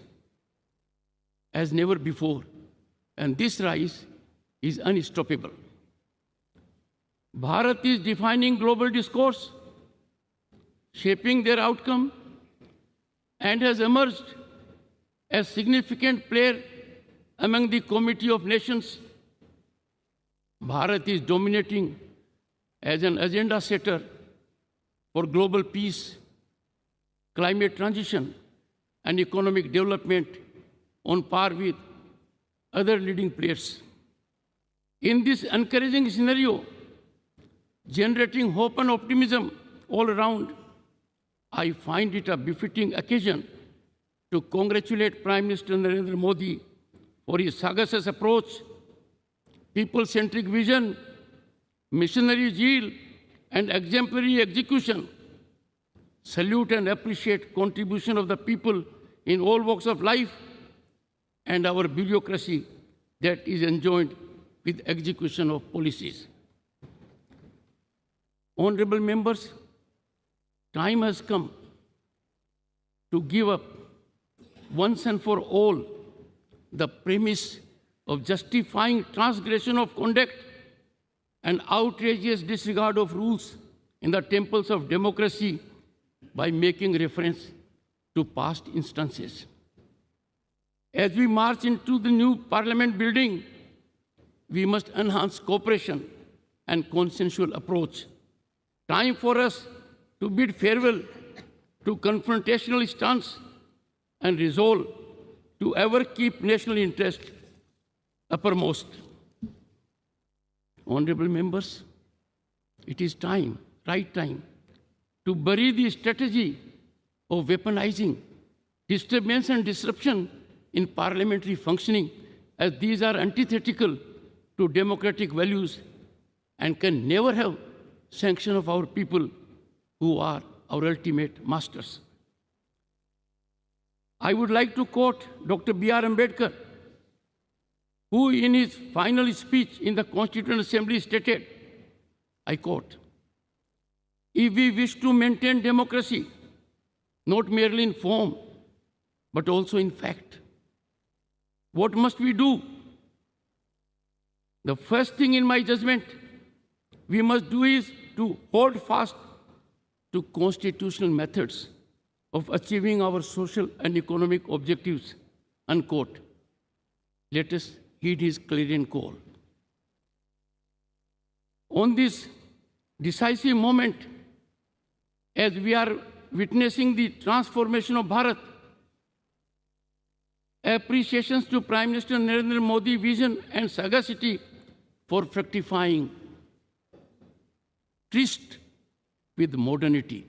as never before, and this rise is unstoppable. Bharat is defining global discourse, shaping their outcome, and has emerged as significant player among the Committee of Nations. Bharat is dominating as an agenda setter for global peace, climate transition, and economic development on par with other leading players. In this encouraging scenario, generating hope and optimism all around, I find it a befitting occasion to congratulate Prime Minister Narendra Modi for his sagacious approach, people-centric vision, missionary zeal, and exemplary execution. Salute and appreciate contribution of the people in all walks of life and our bureaucracy that is enjoined with execution of policies. Honorable members, time has come to give up once and for all the premise of justifying transgression of conduct and outrageous disregard of rules in the temples of democracy by making reference to past instances. As we march into the new parliament building, we must enhance cooperation and consensual approach. Time for us to bid farewell to confrontational stance and resolve to ever keep national interest uppermost. Honorable members, it is time, right time, to bury the strategy of weaponizing disturbance and disruption in parliamentary functioning, as these are antithetical to democratic values and can never have sanction of our people who are our ultimate masters. I would like to quote Dr. B.R. Ambedkar, who in his final speech in the Constituent Assembly stated, I quote, "If we wish to maintain democracy, not merely in form, but also in fact, what must we do? The first thing in my judgment we must do is to hold fast to constitutional methods of achieving our social and economic objectives," unquote. Let us heed his clarion call. On this decisive moment, as we are witnessing the transformation of Bharat, appreciations to Prime Minister Narendra Modi's vision and sagacity for fructifying tryst with modernity.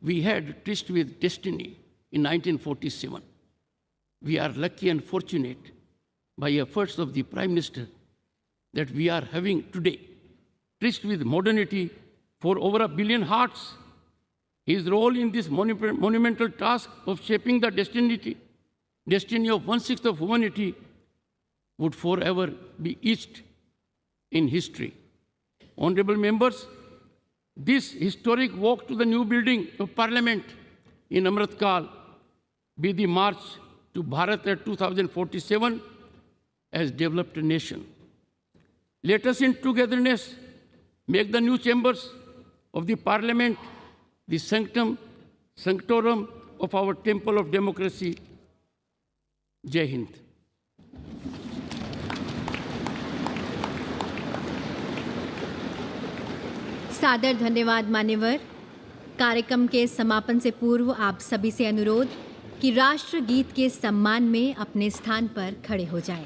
We had tryst with destiny in 1947. We are lucky and fortunate by efforts of the Prime Minister that we are having today tryst with modernity for over 1 billion hearts. His role in this monumental task of shaping the destiny of 1/6 of humanity would forever be etched in history. Honorable members, this historic walk to the new building of Parliament in Amrit Kal be the march to Bharat at 2047 as developed nation. Let us in togetherness make the new chambers of the Parliament the sanctum sanctorum of our temple of democracy. Jai Hind. सादर धन्यवाद मान्यवर। कार्यक्रम के समापन से पूर्व आप सभी से अनुरोध कि राष्ट्रगीत के सम्मान में अपने स्थान पर खड़े हो जाएं।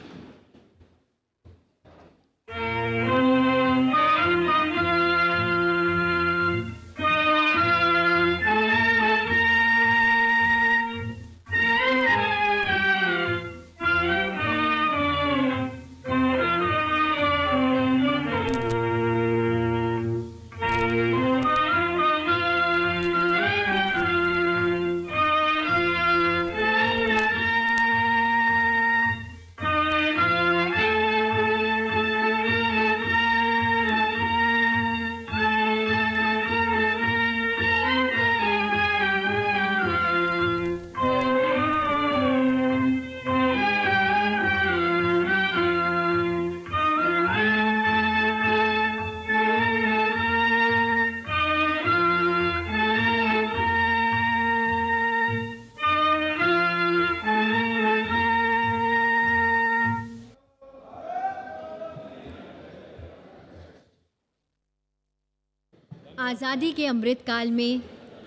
आज़ादी के अमृत काल में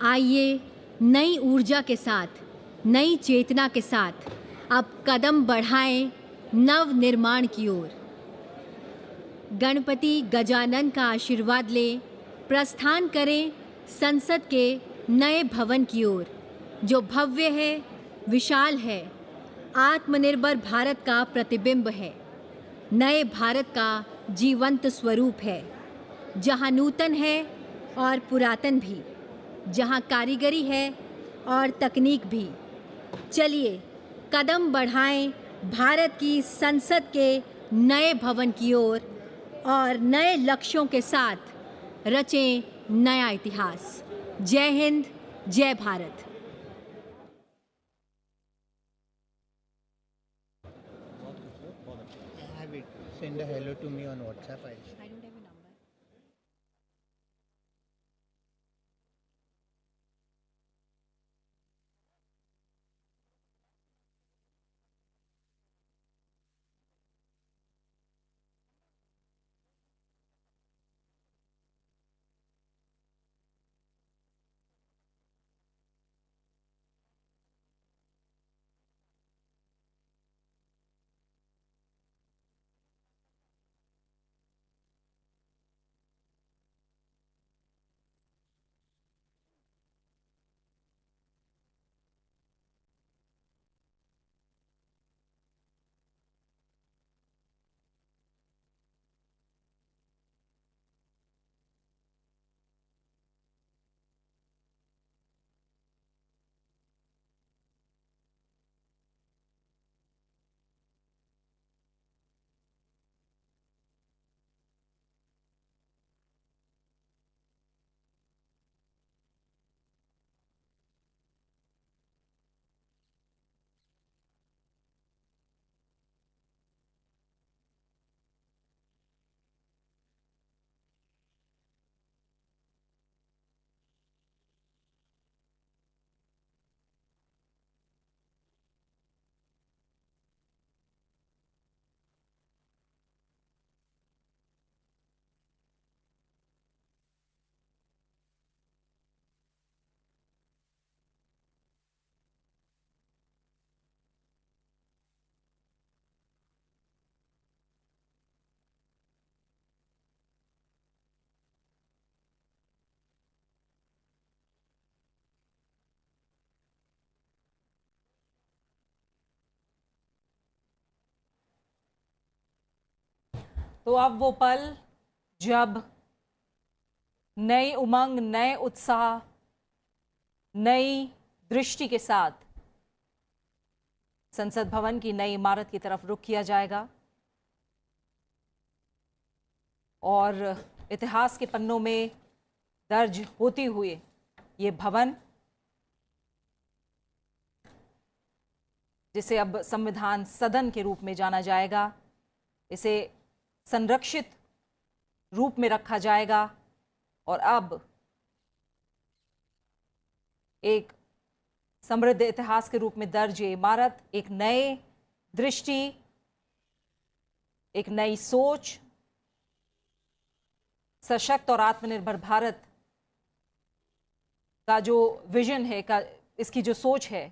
आइए नई ऊर्जा के साथ, नई चेतना के साथ अब कदम बढ़ाएं नव निर्माण की ओर। गणपति गजानन का आशीर्वाद लें, प्रस्थान करें संसद के नए भवन की ओर, जो भव्य है, विशाल है, आत्मनिर्भर भारत का प्रतिबिंब है, नए भारत का जीवंत स्वरूप है, जहां नूतन है और पुरातन भी, जहां कारीगरी है और तकनीक भी। चलिए कदम बढ़ाएं भारत की संसद के नए भवन की ओर और नए लक्ष्यों के साथ रचें नया इतिहास। जय हिंद, जय Bharat. Send a hello to me on WhatsApp. I don't have a number. तो अब वो पल जब नई उमंग, नए उत्साह, नई दृष्टि के साथ संसद भवन की नई इमारत की तरफ रुख किया जाएगा और इतिहास के पन्नों में दर्ज होती हुई ये भवन, जिसे अब संविधान सदन के रूप में जाना जाएगा, इसे संरक्षित रूप में रखा जाएगा और अब एक समृद्ध इतिहास के रूप में दर्ज ये इमारत एक नए दृष्टि, एक नई सोच, सशक्त और आत्मनिर्भर भारत का जो विजन है, इसकी जो सोच है,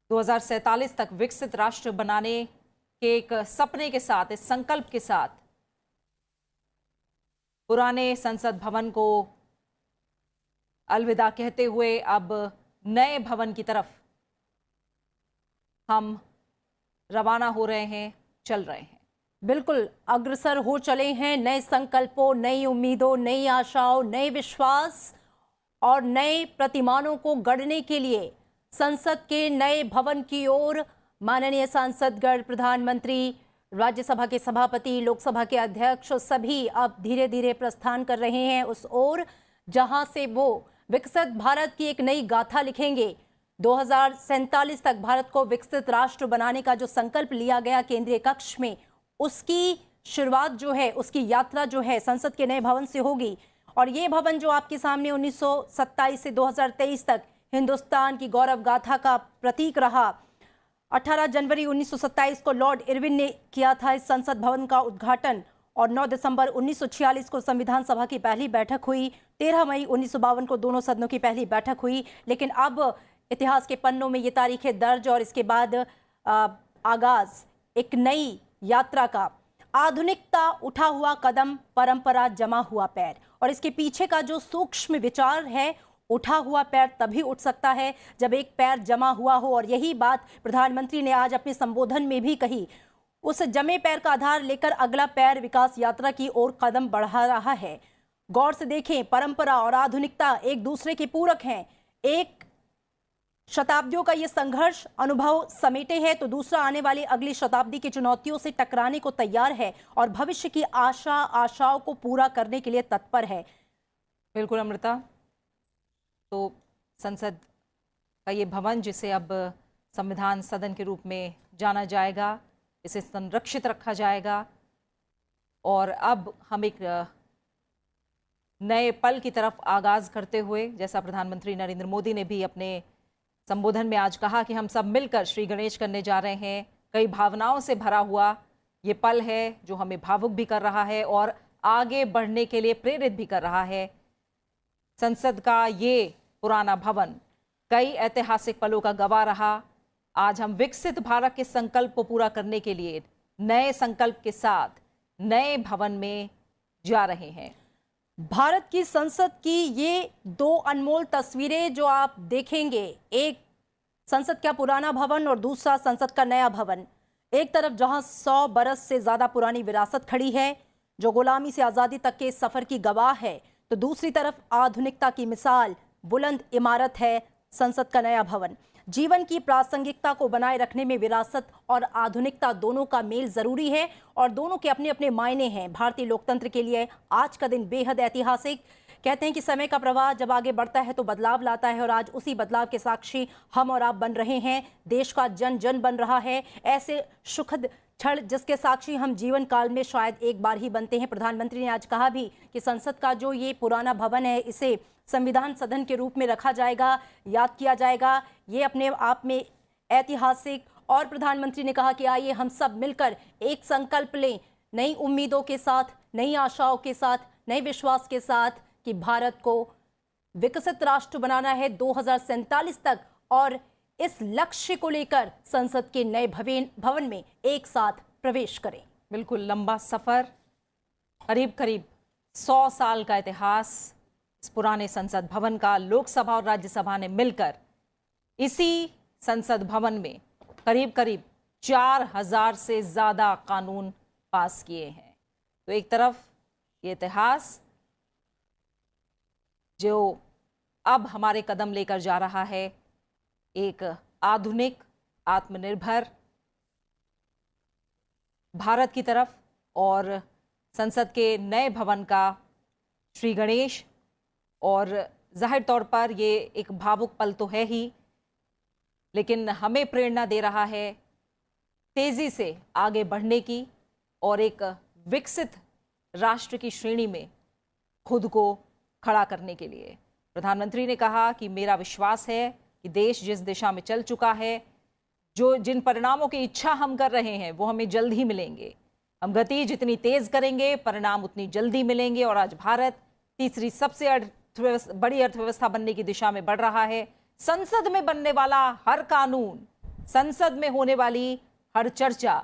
2047 तक विकसित राष्ट्र बनाने के एक सपने के साथ, इस संकल्प के साथ पुराने संसद भवन को अलविदा कहते हुए अब नए भवन की तरफ हम रवाना हो रहे हैं, चल रहे हैं। बिल्कुल अग्रसर हो चले हैं नए संकल्पों, नई उम्मीदों, नई आशाओं, नए विश्वास और नए प्रतिमानों को गढ़ने के लिए संसद के नए भवन की ओर माननीय सांसदगण, प्रधानमंत्री, राज्यसभा के सभापति, लोकसभा के अध्यक्ष सभी अब धीरे धीरे प्रस्थान कर रहे हैं उस ओर जहां से वो विकसित भारत की एक नई गाथा लिखेंगे। 2047 तक भारत को विकसित राष्ट्र बनाने का जो संकल्प लिया गया केंद्रीय कक्ष में, उसकी शुरुआत जो है, उसकी यात्रा जो है संसद के नए भवन से होगी। और ये भवन जो आपके सामने 1927 से 2023 तक हिंदुस्तान की गौरव गाथा का प्रतीक रहा। 18 जनवरी 1927 को लॉर्ड इरविन ने किया था इस संसद भवन का उद्घाटन और 9 दिसंबर 1946 को संविधान सभा की पहली बैठक हुई। 13 मई 1952 को दोनों सदनों की पहली बैठक हुई। लेकिन अब इतिहास के पन्नों में ये तारीखें दर्ज और इसके बाद आगाज एक नई यात्रा का। आधुनिकता उठा हुआ कदम, परंपरा जमा हुआ पैर। और इसके पीछे का जो सूक्ष्म विचार है, उठा हुआ पैर तभी उठ सकता है जब एक पैर जमा हुआ हो। और यही बात प्रधानमंत्री ने आज अपने संबोधन में भी कही। उस जमे पैर का आधार लेकर अगला पैर विकास यात्रा की ओर कदम बढ़ा रहा है। गौर से देखें, परंपरा और आधुनिकता एक दूसरे के पूरक हैं। एक शताब्दियों का ये संघर्ष अनुभव समेटे है तो दूसरा आने वाली अगली शताब्दी की चुनौतियों से टकराने को तैयार है और भविष्य की आशाओं को पूरा करने के लिए तत्पर है। बिल्कुल अमृता, तो संसद का ये भवन जिसे अब संविधान सदन के रूप में जाना जाएगा, इसे संरक्षित रखा जाएगा और अब हम एक नए पल की तरफ आगाज करते हुए, जैसा प्रधानमंत्री नरेंद्र मोदी ने भी अपने संबोधन में आज कहा कि हम सब मिलकर श्री गणेश करने जा रहे हैं। कई भावनाओं से भरा हुआ ये पल है जो हमें भावुक भी कर रहा है और आगे बढ़ने के लिए प्रेरित भी कर रहा है। संसद का ये पुराना भवन कई ऐतिहासिक पलों का गवाह रहा। आज हम विकसित भारत के संकल्प को पूरा करने के लिए नए संकल्प के साथ नए भवन में जा रहे हैं। भारत की संसद की ये दो अनमोल तस्वीरें जो आप देखेंगे, एक संसद का पुराना भवन और दूसरा संसद का नया भवन। एक तरफ जहां 100 बरस से ज्यादा पुरानी विरासत खड़ी है जो गुलामी से आजादी तक के सफर की गवाह है, तो दूसरी तरफ आधुनिकता की मिसाल बुलंद इमारत है संसद का नया भवन। जीवन की प्रासंगिकता को बनाए रखने में विरासत और आधुनिकता दोनों का मेल जरूरी है और दोनों के अपने अपने मायने हैं। भारतीय लोकतंत्र के लिए आज का दिन बेहद ऐतिहासिक। कहते हैं कि समय का प्रवाह जब आगे बढ़ता है तो बदलाव लाता है और आज उसी बदलाव के साक्षी हम और आप बन रहे हैं। देश का जन जन बन रहा है। ऐसे सुखद क्षण जिसके साक्षी हम जीवन काल में शायद एक बार ही बनते हैं। प्रधानमंत्री ने आज कहा भी कि संसद का जो ये पुराना भवन है इसे संविधान सदन के रूप में रखा जाएगा, याद किया जाएगा। ये अपने आप में ऐतिहासिक। और प्रधानमंत्री ने कहा कि आइए हम सब मिलकर एक संकल्प लें, नई उम्मीदों के साथ, नई आशाओं के साथ, नए विश्वास के साथ कि भारत को विकसित राष्ट्र बनाना है 2047 तक। और इस लक्ष्य को लेकर संसद के नए भवन में एक साथ प्रवेश करें। बिल्कुल लंबा सफर, करीब करीब 100 साल का इतिहास इस पुराने संसद भवन का। लोकसभा और राज्यसभा ने मिलकर इसी संसद भवन में करीब करीब 4000 से ज्यादा कानून पास किए हैं। तो एक तरफ ये इतिहास जो अब हमारे कदम लेकर जा रहा है एक आधुनिक आत्मनिर्भर भारत की तरफ, और संसद के नए भवन का श्री गणेश। और जाहिर तौर पर ये एक भावुक पल तो है ही, लेकिन हमें प्रेरणा दे रहा है तेजी से आगे बढ़ने की और एक विकसित राष्ट्र की श्रेणी में खुद को खड़ा करने के लिए। प्रधानमंत्री ने कहा कि मेरा विश्वास है कि देश जिस दिशा में चल चुका है, जिन परिणामों की इच्छा हम कर रहे हैं वो हमें जल्द ही मिलेंगे। हम गति जितनी तेज करेंगे परिणाम उतनी जल्दी मिलेंगे। और आज भारत तीसरी सबसे बड़ी अर्थव्यवस्था बनने की दिशा में बढ़ रहा है। संसद में बनने वाला हर कानून, संसद में होने वाली हर चर्चा,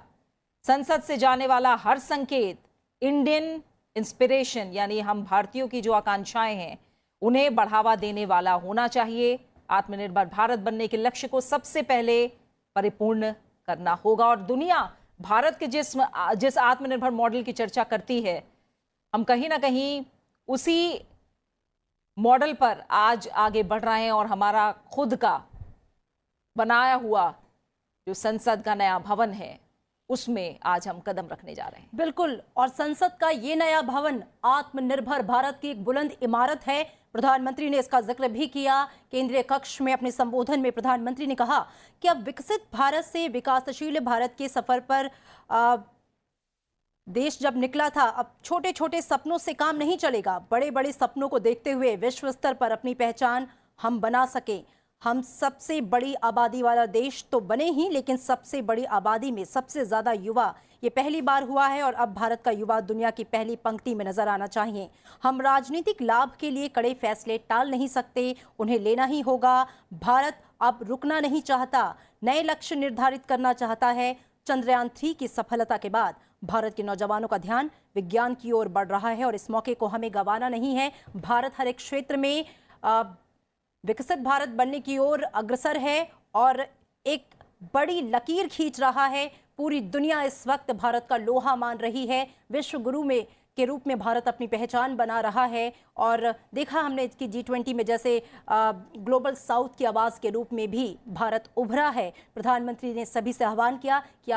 संसद से जाने वाला हर संकेत इंडियन इंस्पिरेशन यानी हम भारतीयों की जो आकांक्षाएं हैं उन्हें बढ़ावा देने वाला होना चाहिए। आत्मनिर्भर भारत बनने के लक्ष्य को सबसे पहले परिपूर्ण करना होगा। और दुनिया भारत के जिस आत्मनिर्भर मॉडल की चर्चा करती है, हम कहीं ना कहीं उसी मॉडल पर आज आगे बढ़ रहे हैं और हमारा खुद का बनाया हुआ जो संसद का नया भवन है उसमें आज हम कदम रखने जा रहे हैं। बिल्कुल, और संसद का ये नया भवन आत्मनिर्भर भारत की एक बुलंद इमारत है। प्रधानमंत्री ने इसका जिक्र भी किया। केंद्रीय कक्ष में अपने संबोधन में प्रधानमंत्री ने कहा कि अब विकसित भारत से विकासशील भारत के सफर पर देश जब निकला था, अब छोटे छोटे सपनों से काम नहीं चलेगा। बड़े बड़े सपनों को देखते हुए विश्व स्तर पर अपनी पहचान हम बना सकें। हम सबसे बड़ी आबादी वाला देश तो बने ही, लेकिन सबसे बड़ी आबादी में सबसे ज्यादा युवा ये पहली बार हुआ है और अब भारत का युवा दुनिया की पहली पंक्ति में नजर आना चाहिए। हम राजनीतिक लाभ के लिए कड़े फैसले टाल नहीं सकते, उन्हें लेना ही होगा। भारत अब रुकना नहीं चाहता, नए लक्ष्य निर्धारित करना चाहता है। चंद्रयान 3 की सफलता के बाद भारत के नौजवानों का ध्यान विज्ञान की ओर बढ़ रहा है और इस मौके को हमें गंवाना नहीं है। भारत हर एक क्षेत्र में विकसित भारत बनने की ओर अग्रसर है और एक बड़ी लकीर खींच रहा है। पूरी दुनिया इस वक्त भारत का लोहा मान रही है। विश्व गुरु में के रूप में भारत अपनी पहचान बना रहा है और देखा हमने इसकी G20 में जैसे ग्लोबल साउथ की आवाज़ के रूप में भी भारत उभरा है। प्रधानमंत्री ने सभी से आह्वान किया कि